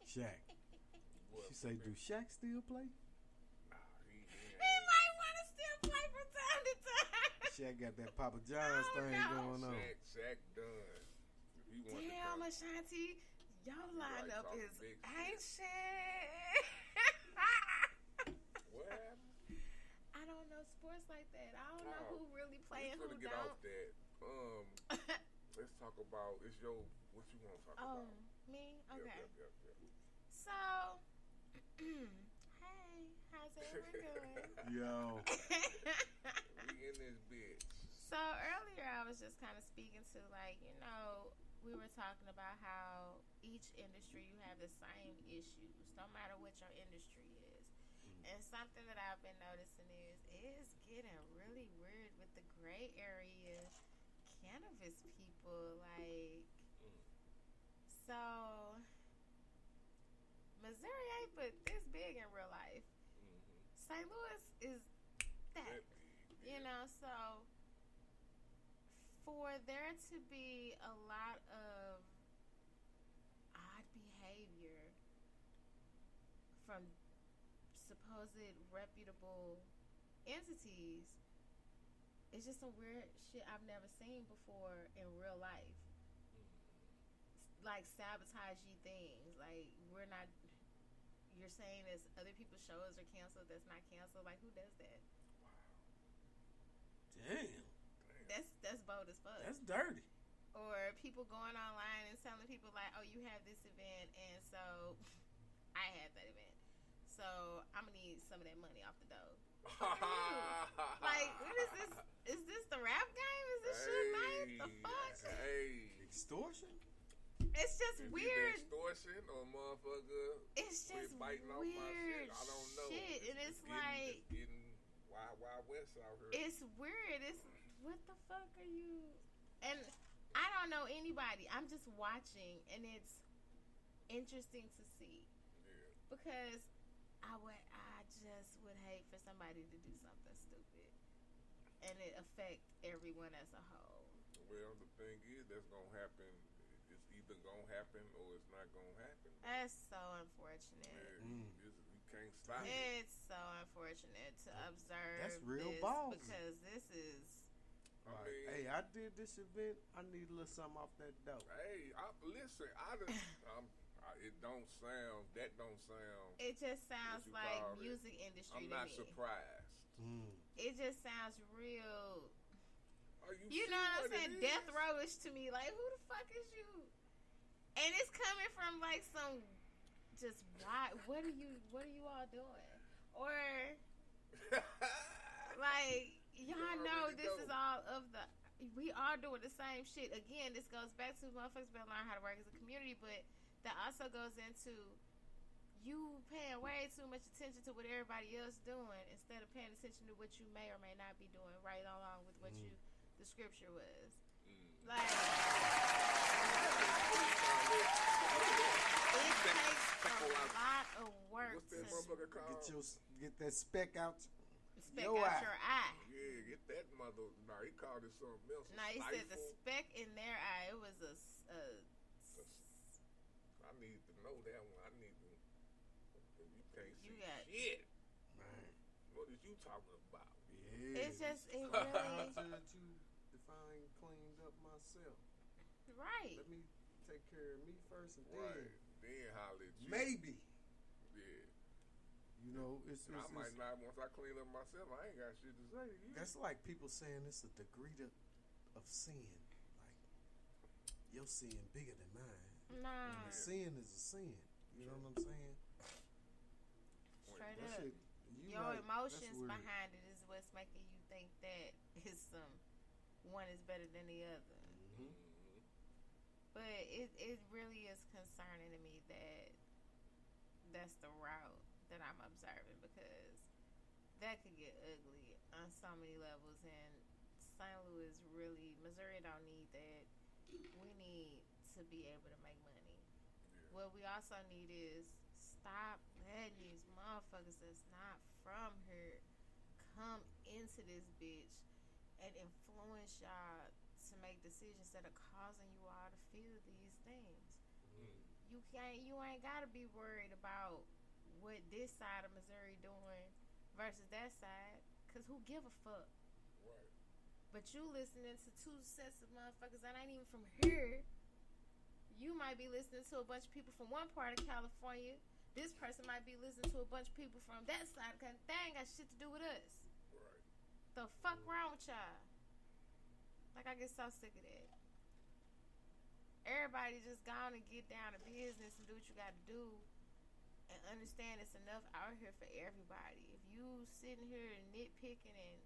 I: Shaq. She say, do Shaq still play?
G: He might want to still play from time to time.
I: Shaq got that Papa John's thing going on.
F: Shaq done.
G: Damn, Ashanti, your lineup is ain't shit.
F: What happened?
G: I don't know sports like that. I don't know who really play and who
F: get
G: don't.
F: off that. Let's talk about what you want to talk about.
G: Me? Okay.
F: Yep.
G: So, hey, how's everyone doing?
I: Yo.
F: We in this bitch.
G: So earlier I was just kind of speaking to, like, you know, we were talking about how each industry you have the same issues, no matter what your industry is. And something that I've been noticing is it's getting really weird with the gray area cannabis people. Like, so Missouri ain't but this big in real life. St. Louis is that, you know, so for there to be a lot of odd behavior from supposed reputable entities, it's just some weird shit I've never seen before in real life. Like sabotagey things. Like, you're saying this other people's shows are canceled that's not canceled. Like, who does that?
I: Damn.
G: That's bold as fuck.
I: That's dirty.
G: Or people going online and telling people like, oh, you have this event, and so I had that event, so I'm gonna need some of that money off the dough. Like, what is this? Is this the rap game? Is this shit nice? The fuck?
I: Extortion?
G: It's just weird.
F: Extortion or motherfucker?
G: It's just
F: biting off my shit. I don't know.
G: Shit, and it's like
F: getting wild west out here.
G: It's weird. It's what the fuck are you? And I don't know anybody. I'm just watching, and it's interesting to see because I just would hate for somebody to do something stupid and it affect everyone as a whole.
F: Well, the thing is, that's gonna happen. It's either gonna happen or it's not gonna happen.
G: That's so unfortunate.
F: You can't stop it.
G: It's so unfortunate to observe.
I: That's real
G: this
I: ballsy.
G: because this is.
I: Hey, I did this event. I need a little something off that dope.
F: Hey, listen. It don't sound. That don't sound.
G: It just sounds like music industry.
F: I'm
G: to
F: not
G: me.
F: surprised.
G: It just sounds real.
F: Are
G: you know what I'm saying? Death rowish to me. Like, who the fuck is you? And it's coming from like some just why? What are you all doing? Or like y'all know this is all of the. We are doing the same shit. Again, this goes back to motherfuckers better learn how to work as a community, but that also goes into you paying way too much attention to what everybody else doing instead of paying attention to what you may or may not be doing right along with what the scripture was. Like it takes a lot of work to
I: get that speck out.
G: Speck out your eye.
F: Yeah, get that mother. No, he called it something else.
G: No, he said the speck in their eye. It was a
F: I need to know that one. I need to. You can't see shit. Man, what is you talking about?
I: Yeah.
G: It's just it really.
I: To define cleaned up myself.
G: Right.
I: Let me take care of me first, and
F: then holler at you.
I: Maybe.
F: Yeah.
I: You know, it's
F: I might not. Once I clean up myself, I ain't got shit to say to you.
I: That's like people saying it's a degree of sin. Like your sin bigger than mine.
G: Nah.
I: And sin is a sin. You know what I'm saying?
G: Straight
I: that
G: up.
I: Shit,
G: your
I: right,
G: emotions behind it is what's making you think that it's one is better than the other. But it really is concerning to me that that's the route that I'm observing, because that could get ugly on so many levels. And St. Louis really, Missouri don't need that. We need to be able to make money. What we also need is stop letting these motherfuckers that's not from here come into this bitch and influence y'all to make decisions that are causing you all to feel these things. You ain't gotta be worried about what this side of Missouri doing versus that side, cause who give a fuck?
F: Right.
G: But you listening to two sets of motherfuckers that ain't even from here. You might be listening to a bunch of people from one part of California. This person might be listening to a bunch of people from that side of California. They ain't got shit to do with us.
F: Right.
G: The fuck wrong with y'all? Like, I get so sick of that. Everybody just gone and get down to business and do what you got to do, and understand it's enough out here for everybody. If you sitting here and nitpicking and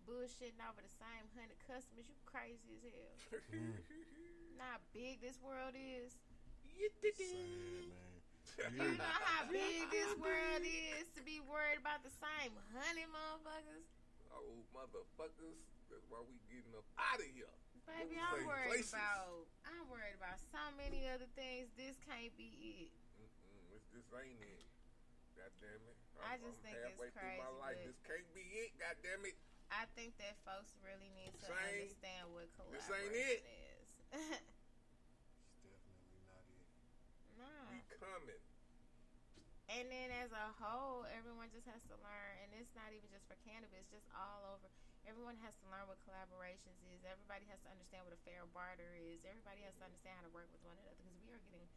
G: bullshitting over the same 100 customers, you crazy as hell. Not how big this world is.
I: Sad, man.
G: You know how big this world is to be worried about the same 100 motherfuckers?
F: Oh, motherfuckers. That's why we getting up out of here.
G: Baby, I'm worried about so many other things. This can't be it.
F: This ain't it. God damn it.
G: I just think it's crazy.
F: Through my life. This can't be it. God damn it.
G: I think that folks really need to understand what collaboration
F: this ain't it.
G: is.
I: It's definitely not it.
G: Nah.
F: We coming.
G: And then as a whole, everyone just has to learn, and it's not even just for cannabis, just all over. Everyone has to learn what collaborations is. Everybody has to understand what a fair barter is. Everybody has to understand how to work with one another, because we are getting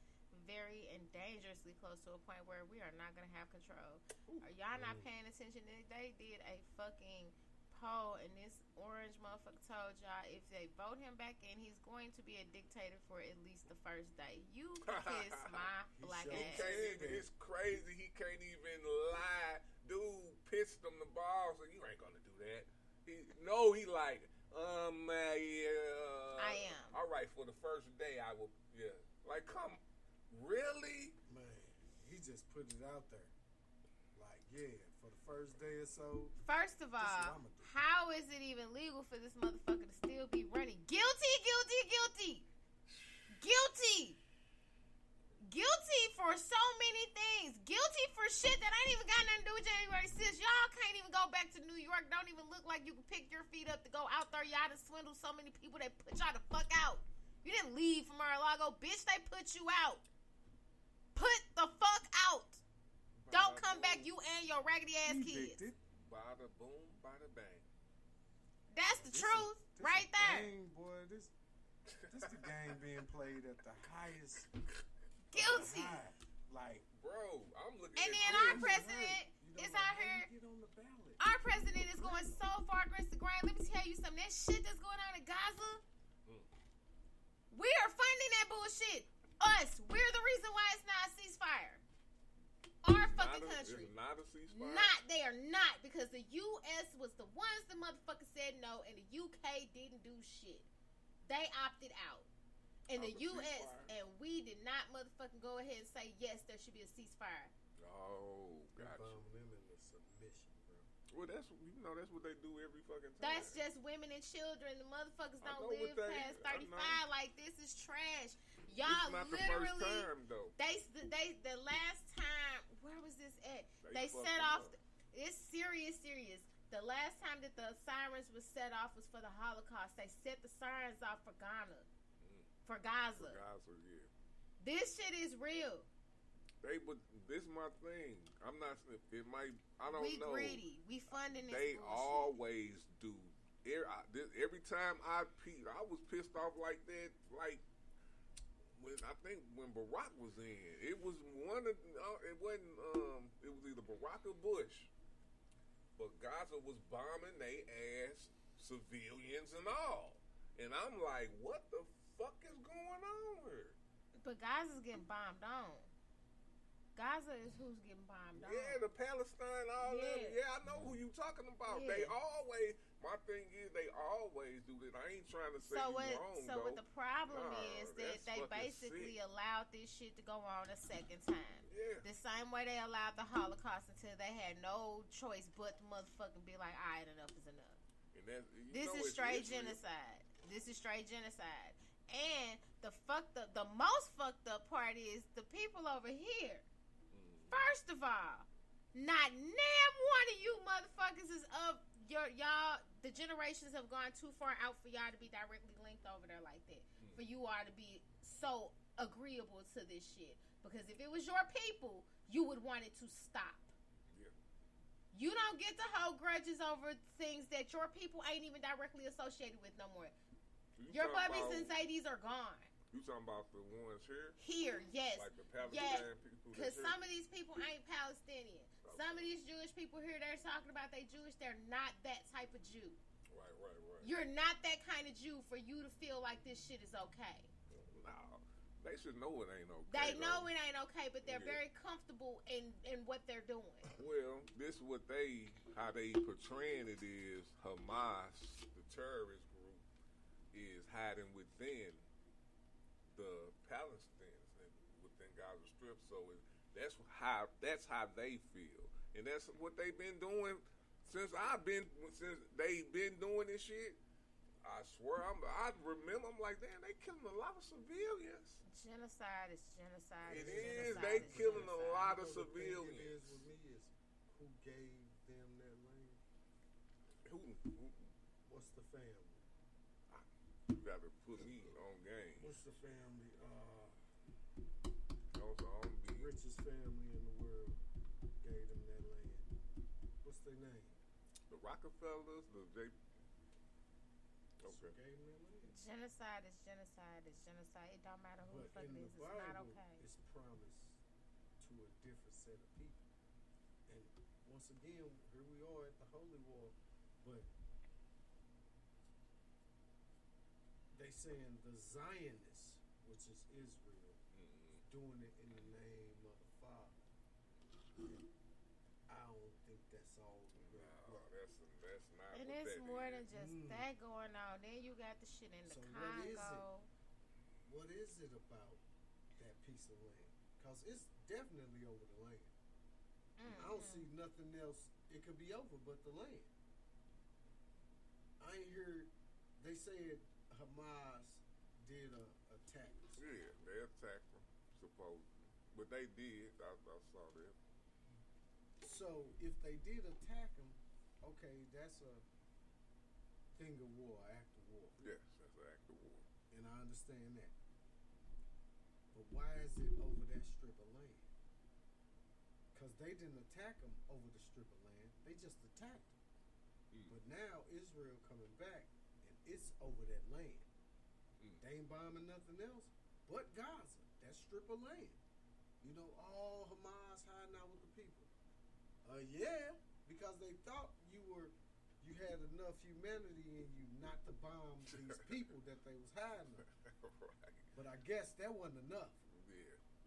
G: very and dangerously close to a point where we are not going to have control. Are y'all not paying attention? They did a fucking poll, and this orange motherfucker told y'all if they vote him back in, he's going to be a dictator for at least the first day. You kiss my black ass.
F: It's crazy. He can't even lie. Dude pitched him the ball, so you ain't going to do that. He like, yeah.
G: I am.
F: All right, for the first day, I will, yeah. Like, come, really?
I: Man, he just put it out there. Like, yeah, for the first day or so.
G: First of all, how is it even legal for this motherfucker to still be running? Guilty, guilty, guilty. Guilty. Guilty for so many things. Guilty for shit that ain't even got nothing to do with January 6th. Y'all can't even go back to New York. Don't even look like you can pick your feet up to go out there. Y'all done swindled so many people, they put y'all the fuck out. You didn't leave from Mar-a-Lago. Bitch, they put you out. Put the fuck out. Don't come back, you and your raggedy ass kids.
F: Bada boom, bada bang.
G: That's the truth right there.
I: Game, boy, this the game being played at the highest.
G: Guilty.
I: Like,
F: bro, I'm looking
G: and
F: at
G: then our president is out here. Our president is going so far against the grain. Let me tell you something. That shit that's going on in Gaza, we are funding that bullshit. Us. Us. We're the reason why it's not a ceasefire. Our fucking country.
F: It's not a ceasefire?
G: They are not, because the U.S. was the ones the motherfucker said no, and the U.K. didn't do shit. They opted out. And the U.S. and we did not motherfucking go ahead and say, yes, there should be a ceasefire.
F: Oh, gotcha.
I: Bomb them into submission, bro.
F: Well, that's what they do every fucking time.
G: That's just women and children. The motherfuckers don't live past 35. Like, this is trash. Y'all
F: not
G: literally.
F: The first time, though.
G: The last time, where was this at? They set off. It's serious. The last time that the sirens was set off was for the Holocaust. They set the sirens off for Ghana, for Gaza.
F: For Gaza, yeah.
G: This shit is real.
F: But this is my thing. I'm not. It might. I don't know.
G: We greedy. We funding this.
F: They
G: bullshit.
F: always do. Every time I was pissed off like that. Like. When Barack was in, it was one of it wasn't it was either Barack or Bush, but Gaza was bombing they ass, civilians and all, and I'm like, what the fuck is going on here?
G: But Gaza's getting bombed on. Gaza is who's getting bombed on.
F: Yeah, the Palestine, all that. Yeah, I know who you talking about. Yeah. They always. My thing is, they always do that. I ain't trying to say wrong.
G: So what the problem is that they basically allowed this shit to go on a second time.
F: Yeah.
G: The same way they allowed the Holocaust until they had no choice but to motherfucking be like, all right, enough is enough.
F: And
G: this is straight genocide. This is straight genocide. And the most fucked up part is the people over here. First of all, not damn one of you motherfuckers is of y'all. The generations have gone too far out for y'all to be directly linked over there like that. For you all to be so agreeable to this shit. Because if it was your people, you would want it to stop.
F: Yeah.
G: You don't get to hold grudges over things that your people ain't even directly associated with no more. Your bubbies and Zadies are gone.
F: You talking about the ones here?
G: Here, yes.
F: Like the Palestinian people.
G: Because some of these people ain't Palestinian. Some of these Jewish people here, they're talking about they Jewish. They're not that type of Jew.
F: Right.
G: You're not that kind of Jew for you to feel like this shit is okay.
F: No, they should know it ain't okay.
G: They know it ain't okay, but they're very comfortable in what they're doing.
F: Well, this is how they portraying it is Hamas, the terrorist group, is hiding within the Palestinians and within Gaza Strip. So that's how they feel, and that's what they've been doing since they've been doing this shit. I swear, I remember. I'm like, damn, they killing a lot of civilians.
G: Genocide is genocide.
F: It is. They killing a lot of civilians.
I: The thing is with me is who gave them that land.
F: Who?
I: What's the family?
F: You got to put me on game.
I: What's the family?
F: The
I: richest family in the world gave them that land. What's their name?
F: The Rockefellers, the J.
I: Okay. Gave them that land.
G: Genocide is genocide is genocide. It don't matter who the fuck it is. It's not okay.
I: It's promised to a different set of people. And once again, here we are at the Holy War, but they saying the Zionists, which is Israel, doing it in the name of the Father. I don't think that's all.
F: That's not.
G: And it's more than just that going on. Then you got the shit in the Congo.
I: What is it about that piece of land? Because it's definitely over the land. I don't see nothing else it could be over but the land. I ain't heard. They said Hamas did attack.
F: Yeah, they attacked them, supposedly. But they did. I saw that.
I: So if they did attack them, okay, that's a thing of war, act of war.
F: Yes, that's an act of war.
I: And I understand that. But why is it over that strip of land? Because they didn't attack them over the strip of land. They just attacked them. But now Israel coming back, and it's over that land. They ain't bombing nothing else but Gaza, that strip of land. You know, all Hamas hiding out with the people. Yeah, because they thought you had enough humanity in you not to bomb these people that they was hiding.
F: Right.
I: But I guess that wasn't enough.
F: Yeah,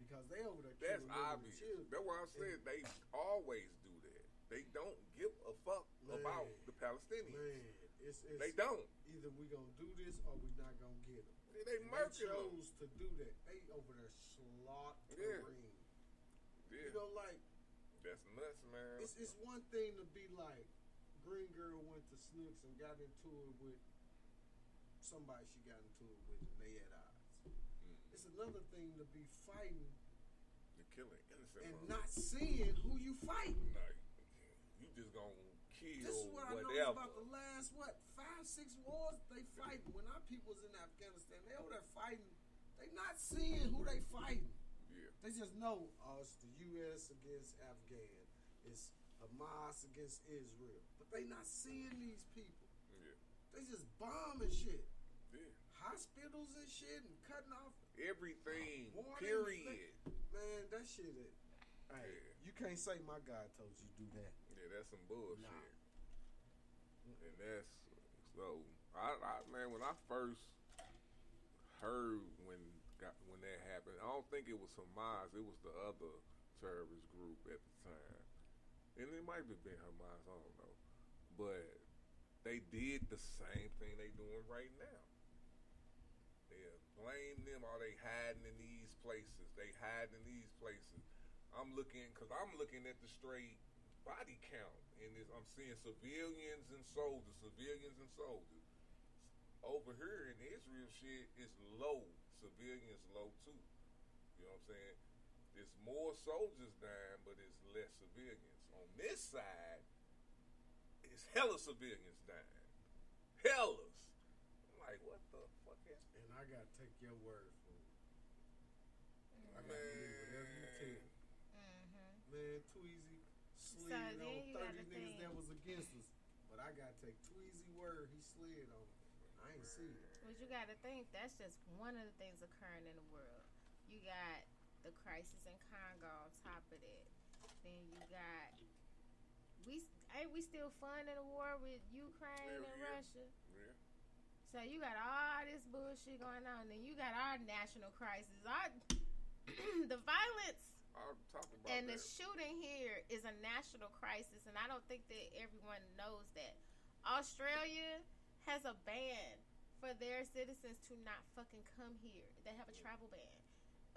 I: because they over there
F: That's
I: killing women and
F: obvious.
I: children.
F: That's why I said they always do that. They don't give a fuck about the Palestinians.
I: Man, it's
F: they don't.
I: Either we gonna do this or we not gonna get them.
F: They murking them.
I: chose to do that. They over there slaughtering.
F: Yeah.
I: You know, like
F: that's nuts, man.
I: It's one thing to be like, Green Girl went to Snooks and got into it with somebody she got into it with, and they at odds. It's another thing to be fighting.
F: You're killing innocent
I: and
F: mother.
I: not seeing who you fighting.
F: No, you just gonna kill
I: This is what
F: whatever.
I: I know about the last 5-6 wars they fighting. When our people was in Afghanistan, they over there fighting. They not seeing who they fighting.
F: Yeah.
I: They just know, it's the U.S. against Afghan. It's Hamas against Israel. But they not seeing these people.
F: Yeah.
I: They just bombing shit.
F: Yeah.
I: Hospitals and shit and cutting off
F: everything.
I: Water,
F: Period.
I: Man, that shit. Hey, you can't say my God told you do that.
F: Yeah, that's some bullshit.
I: Nah.
F: And that's so. Man, when I first heard when that happened, I don't think it was Hamas. It was the other terrorist group at the time, and it might have been Hamas. I don't know, but they did the same thing they doing right now. They blame them. Are they hiding in these places? They hiding in these places. I'm looking at the straight body count, and I'm seeing civilians and soldiers. Over here in Israel, shit is low. Civilians low too. You know what I'm saying? There's more soldiers dying, but it's less civilians. On this side, it's hella civilians dying. Hellas. I'm like, what the fuck is that?
I: And I gotta take your word for it. I gotta believe whatever you tell. Man, Tweezy slid on 30 niggas that was against us. But I gotta take Tweezy word, he slid on it. I ain't see it.
G: But you gotta think, that's just one of the things occurring in the world. You got the crisis in Congo on top of that. Then you got we still funding a war with Ukraine and Russia?
F: Yeah.
G: So you got all this bullshit going on. Then you got our national crisis. The violence and the shooting here is a national crisis, and I don't think that everyone knows that. Australia has a ban for their citizens to not fucking come here. They have a travel ban.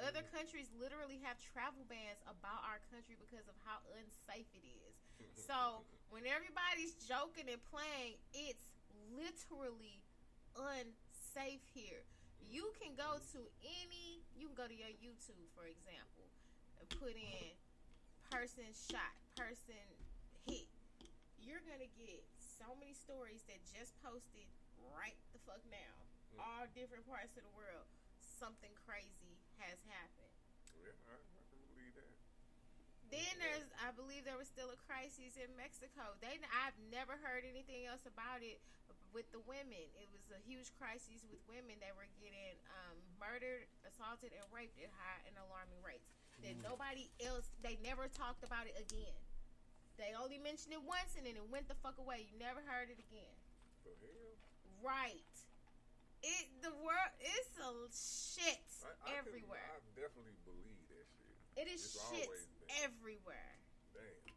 G: Other countries literally have travel bans about our country because of how unsafe it is. So when everybody's joking and playing, it's literally unsafe here. You can go to your YouTube, for example, and put in person shot, person hit. You're gonna get so many stories that just posted right the fuck now. All different parts of the world, something crazy has happened.
F: Yeah, I can believe that.
G: Then I believe there was still a crisis in Mexico. I've never heard anything else about it with the women. It was a huge crisis with women that were getting murdered, assaulted, and raped at high and alarming rates. That nobody else, they never talked about it again. They only mentioned it once and then it went the fuck away. You never heard it again.
F: The hell?
G: Right. The world, it's a shit everywhere.
F: I definitely believe that shit.
G: It is shit everywhere.
F: Damn.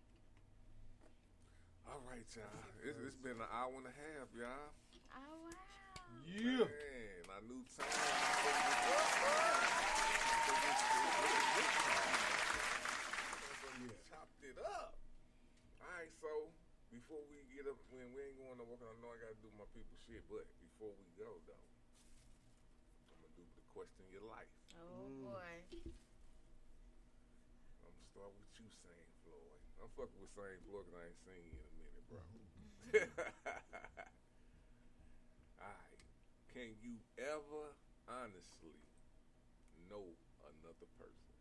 F: All right, y'all. It's been an hour and a half, y'all.
G: Oh, wow.
I: Yeah.
F: Man, I knew time. Chopped it up. All right, so before we get up, when we ain't going to work, I know I got to do my people shit, but before we go, though, I'm going to do the question of your life.
G: Oh, boy.
F: I'm going to start with you, Saint Floyd. I'm fucking with Saint Floyd because I ain't seen you in a minute, bro. All right. Can you ever honestly know another person?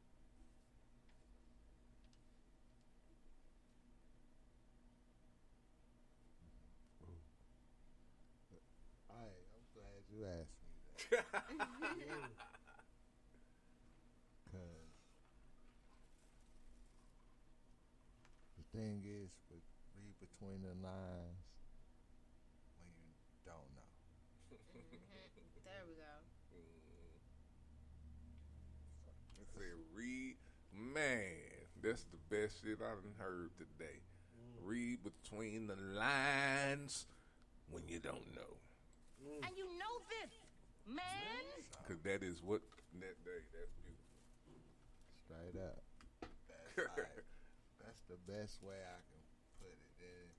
H: All right, I'm glad you asked me that. Because the thing is, read between the lines when you don't know.
G: There we go.
F: said, read. Man, that's the best shit I done heard today. Read between the lines when you don't know.
J: And you know this, man.
F: Because that is what that day. That's beautiful.
H: Straight up. That's the best way I can put it. And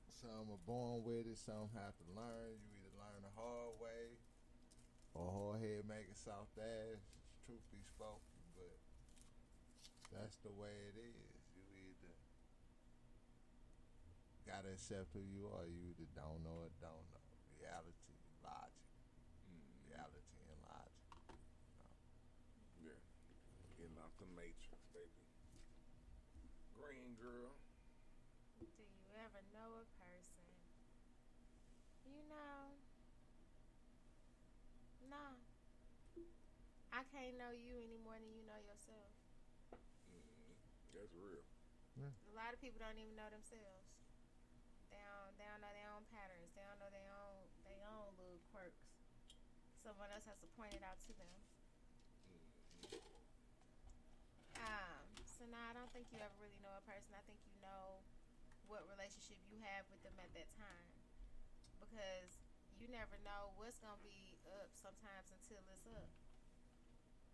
H: some are born with it, some have to learn. You either learn the hard way or hard head make it soft ass. Truth be spoken, but that's the way it is. You either gotta accept who you are, you either don't know or don't know. Reality, logic. Reality and logic.
F: Yeah. Getting off the matrix, baby. Green girl.
G: Do you ever know a person? You know, nah. I can't know you any more than you know yourself.
F: That's real.
G: A lot of people don't even know themselves. They don't know their own patterns. They don't know their own little quirks. Someone else has to point it out to them. So I don't think you ever really know a person. I think you know what relationship you have with them at that time, because you never know what's gonna be up sometimes until it's up.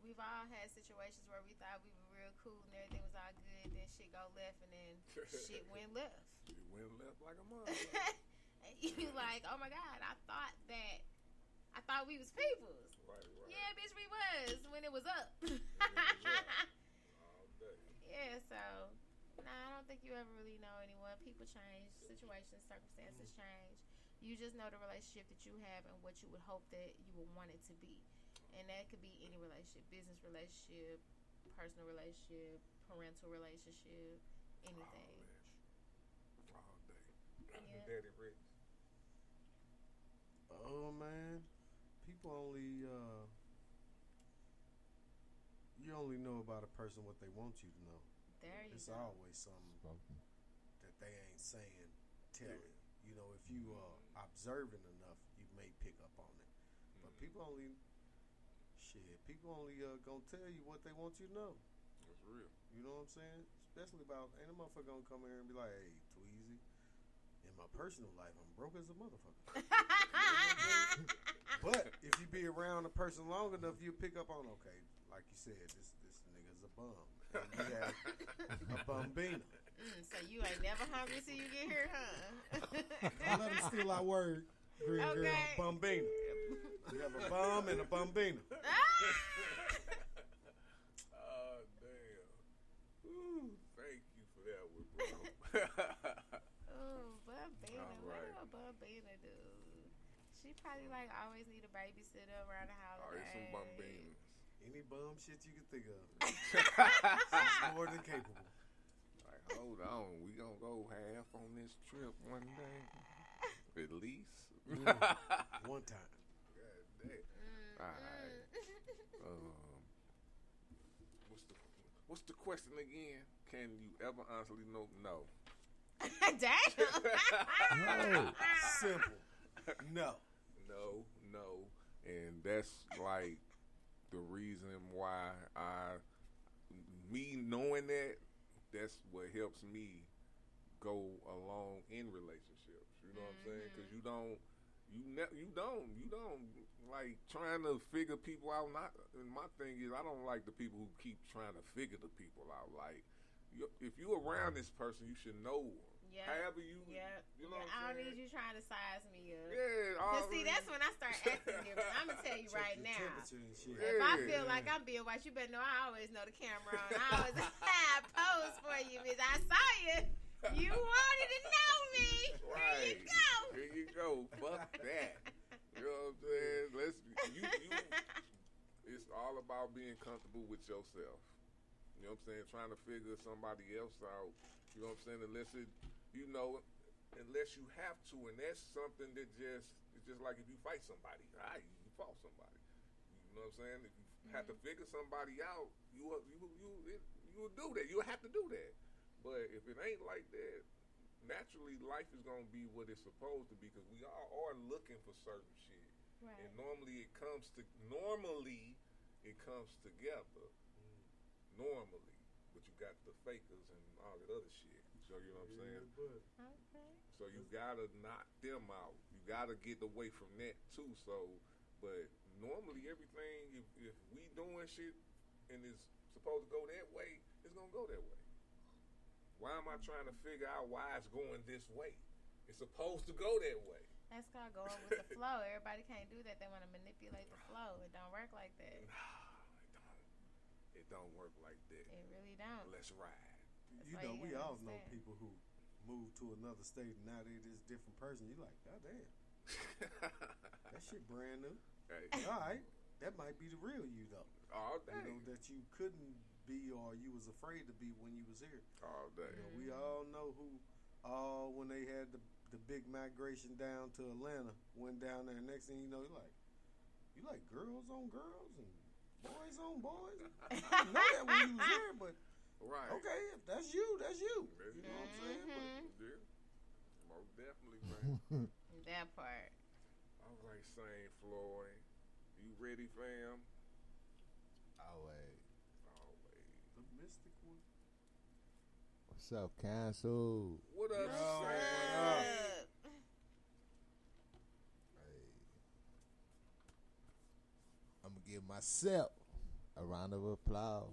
G: We've all had situations where we thought we were real cool and everything was all good, then shit go left and then shit went left.
F: It went left like a motherfucker.
G: And you like, oh my God, I thought we was peoples.
F: Right.
G: Yeah, bitch, we was when it was up.
F: All day.
G: Yeah, so I don't think you ever really know anyone. People change, situations, circumstances change. You just know the relationship that you have and what you would hope that you would want it to be. And that could be any relationship, business relationship, personal relationship, parental relationship, anything.
F: All day.
G: Yeah.
F: Daddy Rich.
I: Oh man, people only you only know about a person what they want you to know.
G: There you
I: It's
G: go.
I: always something that they ain't saying, telling. You know, if you are observant enough, you may pick up on it. But people only gonna tell you what they want you to know.
F: That's real.
I: You know what I'm saying? Especially about, ain't a motherfucker gonna come here and be like, hey, Tweezy, in my personal life, I'm broke as a motherfucker. But if you be around a person long enough, you pick up on, okay, like you said, this nigga's a bum. And you have a bumbina.
G: So you ain't never hungry till you get here, huh?
I: Don't let them steal our word, green girl, bumbina. You have a bum and a bumbina.
F: Oh, damn. Ooh, thank you for that one, bro.
G: Oh, Bumbina.
F: All
G: What
F: right.
G: do a Bumbina do? She probably like always need a babysitter around the holidays.
F: Alright, some bumbinas.
I: Any bum shit you can think of. She's more than capable.
F: Like, hold on, we gonna go half on this trip one day, at least.
I: One time.
F: God damn. All right. What's the question again? Can you ever honestly know? No.
G: Damn.
I: No. Simple. No.
F: No. And that's like the reason why me knowing that's what helps me go along in relationships. You know what I'm saying? Because you don't like trying to figure people out. And my thing is, I don't like the people who keep trying to figure the people out. Like, if you around this person, you should know them.
G: Yeah.
F: However you know what
G: I
F: I'm
G: don't
F: saying?
G: need you trying to size me up.
F: Yeah.
G: Cause see, that's when I start acting different. I'm gonna tell you right now.
I: Shit.
G: If I feel like I'm being watched, you better know I always know the camera on. I always pose for you, bitch. I saw you. You wanted to know me.
F: Right.
G: Here you go.
F: Here you go. Fuck that. You know what I'm saying? It's all about being comfortable with yourself. You know what I'm saying? Trying to figure somebody else out. You know what I'm saying? Unless you have to, and that's something that it's just like if you fight somebody, you fought somebody. You know what I'm saying? If you have to figure somebody out, you will do that. You'll have to do that. But if it ain't like that, naturally life is gonna be what it's supposed to be, because we all are looking for certain shit.
G: Right.
F: And normally it comes together normally, but you got the fakers and all that other shit. So you know what I'm saying?
G: Okay.
F: So you gotta knock them out. You gotta get away from that too. So, but normally everything, if we doing shit and it's supposed to go that way, it's gonna go that way. Why am I trying to figure out why it's going this way? It's supposed to go that way.
G: That's called going with the flow. Everybody can't do that. They want to manipulate the flow. It don't work like that.
F: It don't work like that.
G: It really don't.
F: Let's ride.
I: You know, we all know people who move to another state and now they this different person. You like, God damn. That shit brand new.
F: Hey.
I: All right. That might be the real you though.
F: All day.
I: You know, that you couldn't be or you was afraid to be when you was here.
F: All day.
I: You know, we all know who when they had the big migration down to Atlanta, went down there, and next thing you know, you like girls on girls and boys on boys. I didn't know that when you was here, but
F: right.
I: Okay, if that's you, that's you. You know what I'm saying? But,
F: yeah. Most definitely, man.
G: That part.
F: All right, St. Floyd. You ready, fam?
H: Always.
I: The mystic one.
H: What's up, Cancel?
F: What up,
G: What's
F: Sam?
G: up?
H: Hey. I'm going to give myself a round of applause.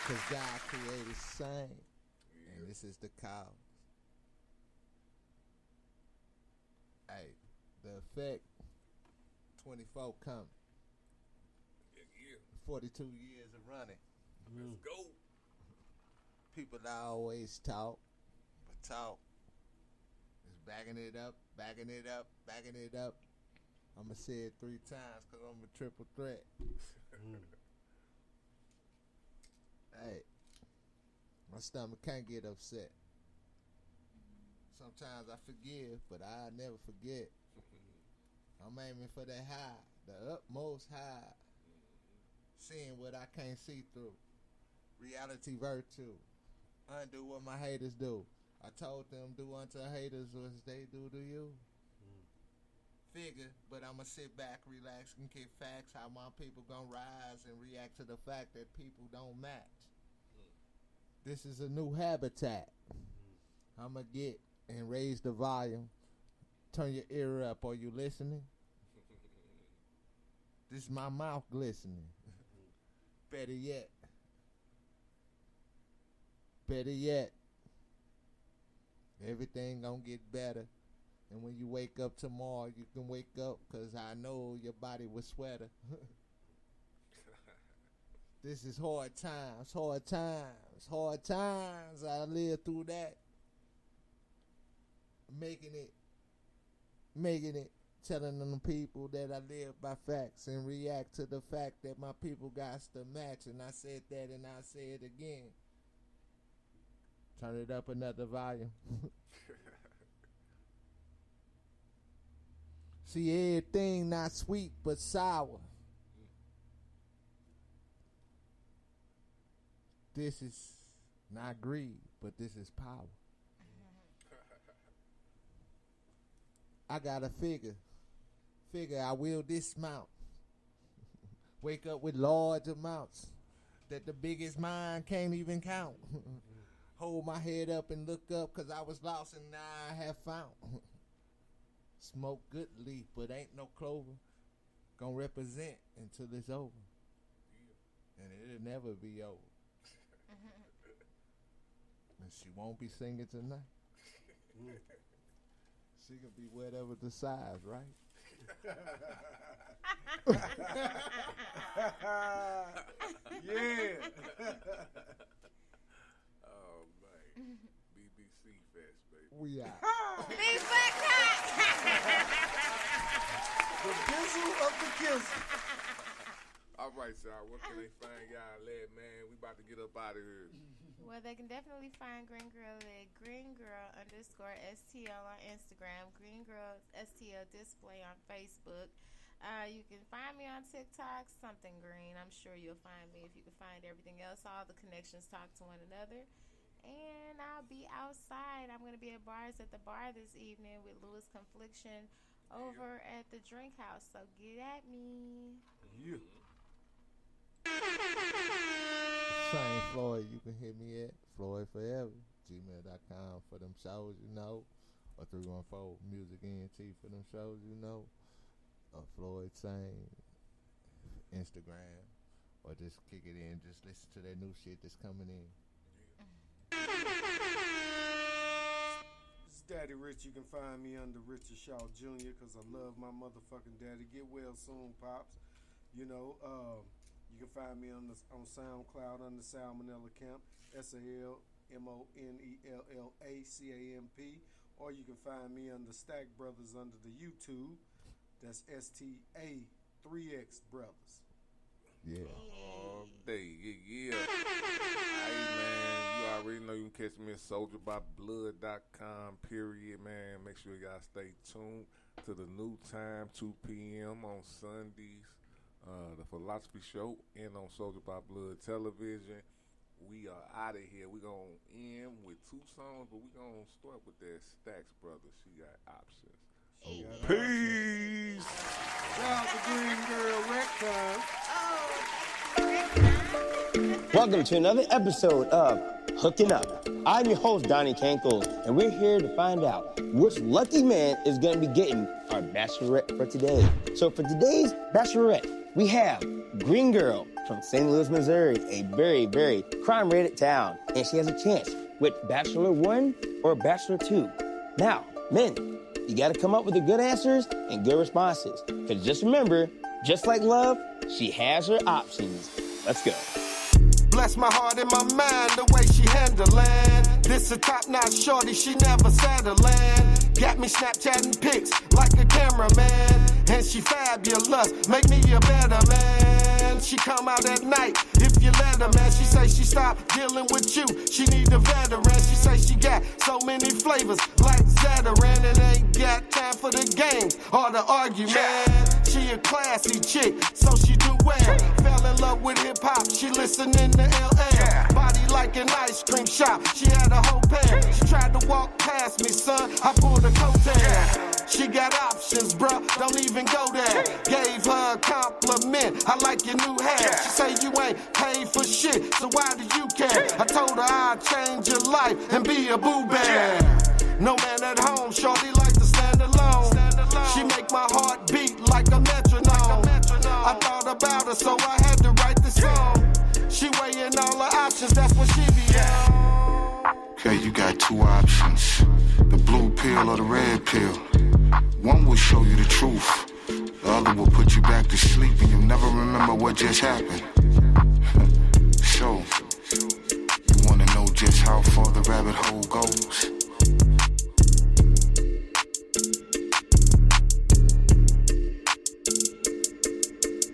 H: Because God created same. And this is the cause. Hey, the effect, 24 coming. 42 years of running.
F: Let's go.
H: People always talk, but talk is backing it up, backing it up, backing it up. I'm going to say it 3 times because I'm a triple threat. Hey, my stomach can't get upset. Sometimes I forgive, but I never forget. I'm aiming for that high, the utmost high. Seeing what I can't see through. Reality virtue. Undo what my haters do. I told them do unto haters as they do to you. Figure, but I'ma sit back, relax, and kick facts. How my people gonna rise and react to the fact that people don't match. This is a new habitat. I'ma get and raise the volume. Turn your ear up. Are you listening? This is my mouth glistening. Better yet. Better yet. Everything gonna get better. And when you wake up tomorrow, you can wake up because I know your body was sweater. This is hard times, hard times, hard times. I lived through that. Making it. Telling them people that I live by facts and react to the fact that my people got to match. And I said that and I say it again. Turn it up another volume. See, everything not sweet but sour. This is not greed, but this is power. I got a figure I will dismount. Wake up with large amounts that the biggest mind can't even count. Hold my head up and look up because I was lost and now I have found. Smoke good leaf, but ain't no clover. Gonna represent until it's over. And it'll never be over. And she won't be singing tonight. She can be whatever the size, right?
I: Yeah.
F: Oh man, BBC Fest, baby.
H: We out.
G: Big Black Cock.
I: The bizzle of the kizzle.
F: All right, y'all. Where can they find y'all at, man? We about to get up out of here.
G: Well, they can definitely find Green Girl at _STL on Instagram, Green Girl STL Display on Facebook. You can find me on TikTok, something green. I'm sure you'll find me if you can find everything else. All the connections talk to one another. And I'll be outside. I'm going to be at Bars at the Bar this evening with Louis Confliction over at the Drink House. So get at me.
I: Yeah.
Q: Same Floyd, you can hit me at floydforever@gmail.com for them shows, you know, or 314 Music ENT for them shows, you know, or Floyd Sane, Instagram, or just kick it in, just listen to that new shit that's coming in.
I: It's Daddy Rich. You can find me under Richard Shaw Jr. because I love my motherfucking daddy. Get well soon, Pops. You know, you can find me on SoundCloud under Salmonella Camp, SALMONELLACAMP, or you can find me under Stack Brothers under the YouTube. That's STA3X Brothers.
Q: Yeah.
F: All day, yeah. Hey, man, you already know you can catch me at soldierbyblood.com, period, man. Make sure y'all stay tuned to the new time, 2 p.m. on Sundays. The Philosophy Show and on Soldier by Blood Television. We are out of here. We're going to end with 2 songs, but we're going to start with that Stacks Brothers. She got options.
I: Peace. Shout out to Green Girl Records.
R: Welcome to another episode of Hooking Up. I'm your host, Donnie Cankles, and we're here to find out which lucky man is going to be getting our bachelorette for today. So for today's bachelorette, we have Green Girl from St. Louis, Missouri, a very, very crime-rated town. And she has a chance with Bachelor 1 or Bachelor 2. Now, men, you got to come up with the good answers and good responses. Because just remember, just like love, she has her options. Let's go.
S: Bless my heart and my mind, the way she handling. This a top-notch shorty, she never settling. Got me Snapchatting pics like a cameraman. And she fabulous, make me a better man. She come out at night, if you let her, man. She say she stopped dealing with you, she need a veteran. She say she got so many flavors like Zataran. And ain't got time for the games or the argument. She a classy chick, so she do well. Fell in love with hip-hop, she listening to LL. Body like an ice cream shop, she had a whole pair. She tried to walk past me, son, I pulled a coattail. She got options, bruh, don't even go there. Gave her a compliment, I like your new hair. She say you ain't paid for shit, so why do you care? I told her I'd change your life and be a boo bear. No man at home, shorty like to stand alone. She make my heart beat like a metronome. I thought about her, so I had to write the song. She weighing all her options, that's what she be on.
T: Okay, you got 2 options, the blue pill or the red pill. One will show you the truth, the other will put you back to sleep and you'll never remember what just happened. So, you wanna know just how far the rabbit hole goes?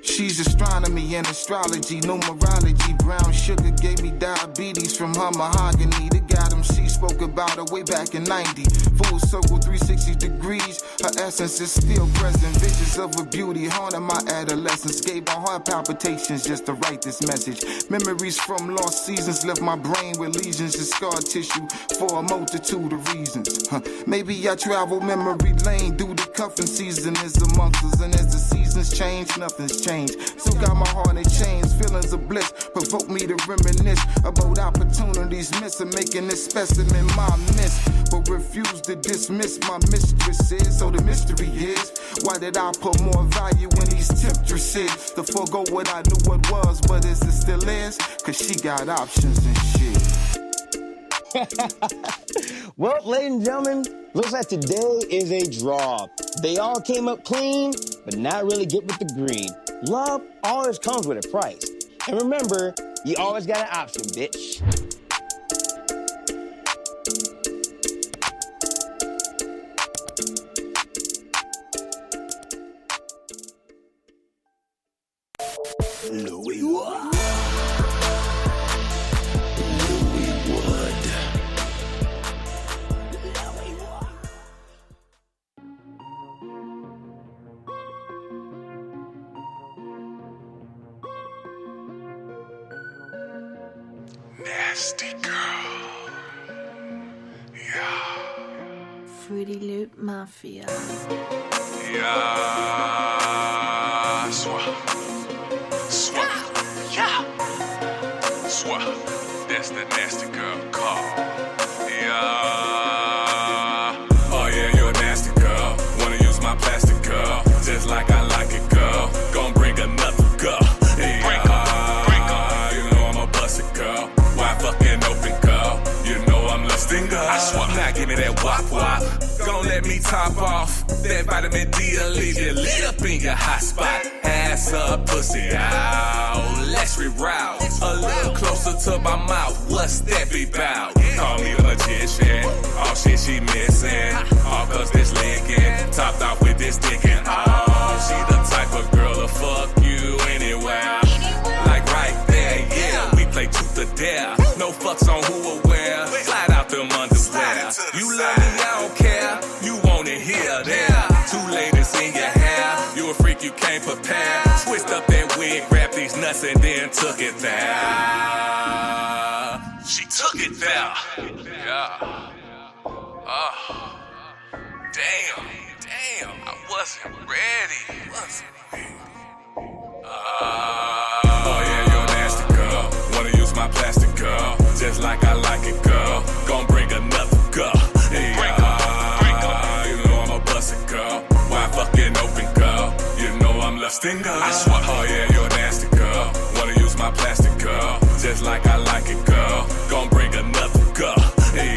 T: She's astronomy and astrology, numerology. Brown sugar gave me diabetes from her mahogany. The guy she spoke about her way back in 90. Full circle 360 degrees. Her essence is still present. Visions of her beauty haunted my adolescence. Gave my heart palpitations just to write this message. Memories from lost seasons left my brain with lesions and scar tissue for a multitude of reasons. Maybe I travel memory lane due to cuffing season is amongst us. And as the seasons change, nothing's changed. Still got my heart in chains, feelings of bliss provoke me to reminisce about opportunities missing, making this specimen my miss, but refuse to dismiss my mistresses. So the mystery is, why did I put more value in these temptresses? To forego what I knew what was, but is it still is? Cause she got options and shit.
R: Well, ladies and gentlemen, looks like today is a draw. They all came up clean, but not really get with the green. Love always comes with a price. And remember, you always got an option, bitch.
E: Louis Wood.
C: Nasty girl. Yeah.
U: Fruity Loop Mafia.
D: Yeah, swah. Yeah. Swah. That's the nasty girl call. Yeah. Oh yeah, you're a nasty girl. Wanna use my plastic girl, just like I like it, girl. Gon' bring another girl. Yeah. You know I'm a busted girl. Why fucking open girl? You know I'm lusting girl. I swear. Now give me that wop wop. Gon' let me top off. That vitamin D will leave you lit up in your hot spot. Ass up, pussy out. Let's reroute. A little closer to my mouth. What's that be bout? Call me a magician. All shit she missing. All cause this linking. Topped off with this dickin'. Oh, she the type of girl to fuck you anywhere. Like right there, yeah. We play truth or dare. No fucks on who or where. Slide out them underwear. You love me, I don't care. You want it here, there. Two ladies in your hair. You a freak, you can't prepare. Switched up that wig, grabbed these nuts and then took it there. She took it there. Yeah. Oh. Damn. I wasn't ready. Oh yeah, you're a nasty girl. Wanna use my plastic girl, just like I like it, girl. Gon' bring another girl. Yeah. You know I'm a busted girl. Why fucking open girl? You know I'm lusting girl. I swear. Oh yeah, you're a nasty girl. Wanna use my plastic girl, just like I like it, girl. Gon' bring another girl. Yeah.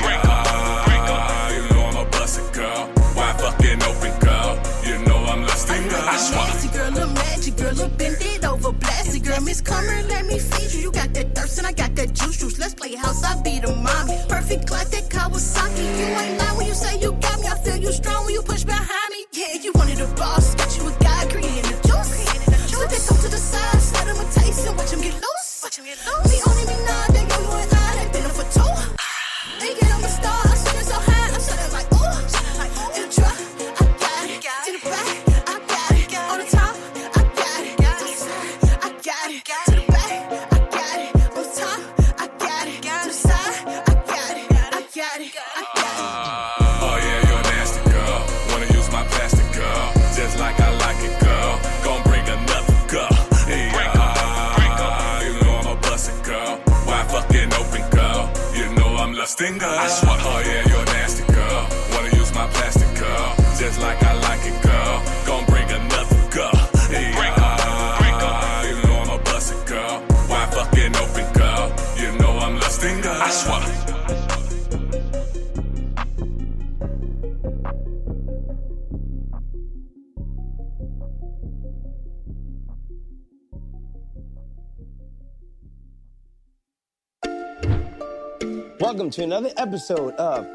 D: You know I'm a busted girl. Why fucking open girl? You know I'm lusting girl. I swear.
U: Nasty girl, little magic girl, little bend it over, blasty girl. Miss Comer, let me feed you. You got that thirst and I got that juice. Let's play house, I be the mommy. Perfect like that Kawasaki. You ain't lying when you say you got me. I feel you strong when you push behind me. Yeah, you wanted a boss, got you a guy, creating the juice. Put that thumb to the side, set him a taste and watch him get loose. Me only me nod, they know you and I, they been up for two. They get on the star, I'm sitting so high, I'm sitting like ooh. In the truck, I got it. To the back, I got it. On the top, I got it. To the side, I got it. To the back, I got it. On the top, I got it. To the side, I got it.
D: Oh yeah, you're a nasty girl. Wanna use my plastic girl, just like I like it, girl. Gon' bring another girl. Yeah. You know I'm a busted girl. Why fucking open girl? You know I'm lusting girl. I swear. Oh yeah, you're a nasty girl. Wanna use my plastic girl, just like I like it, girl. Gon' bring another girl. Yeah. You know I'm a busted girl. Why fucking open girl? You know I'm lusting girl. I swear.
R: Welcome to another episode of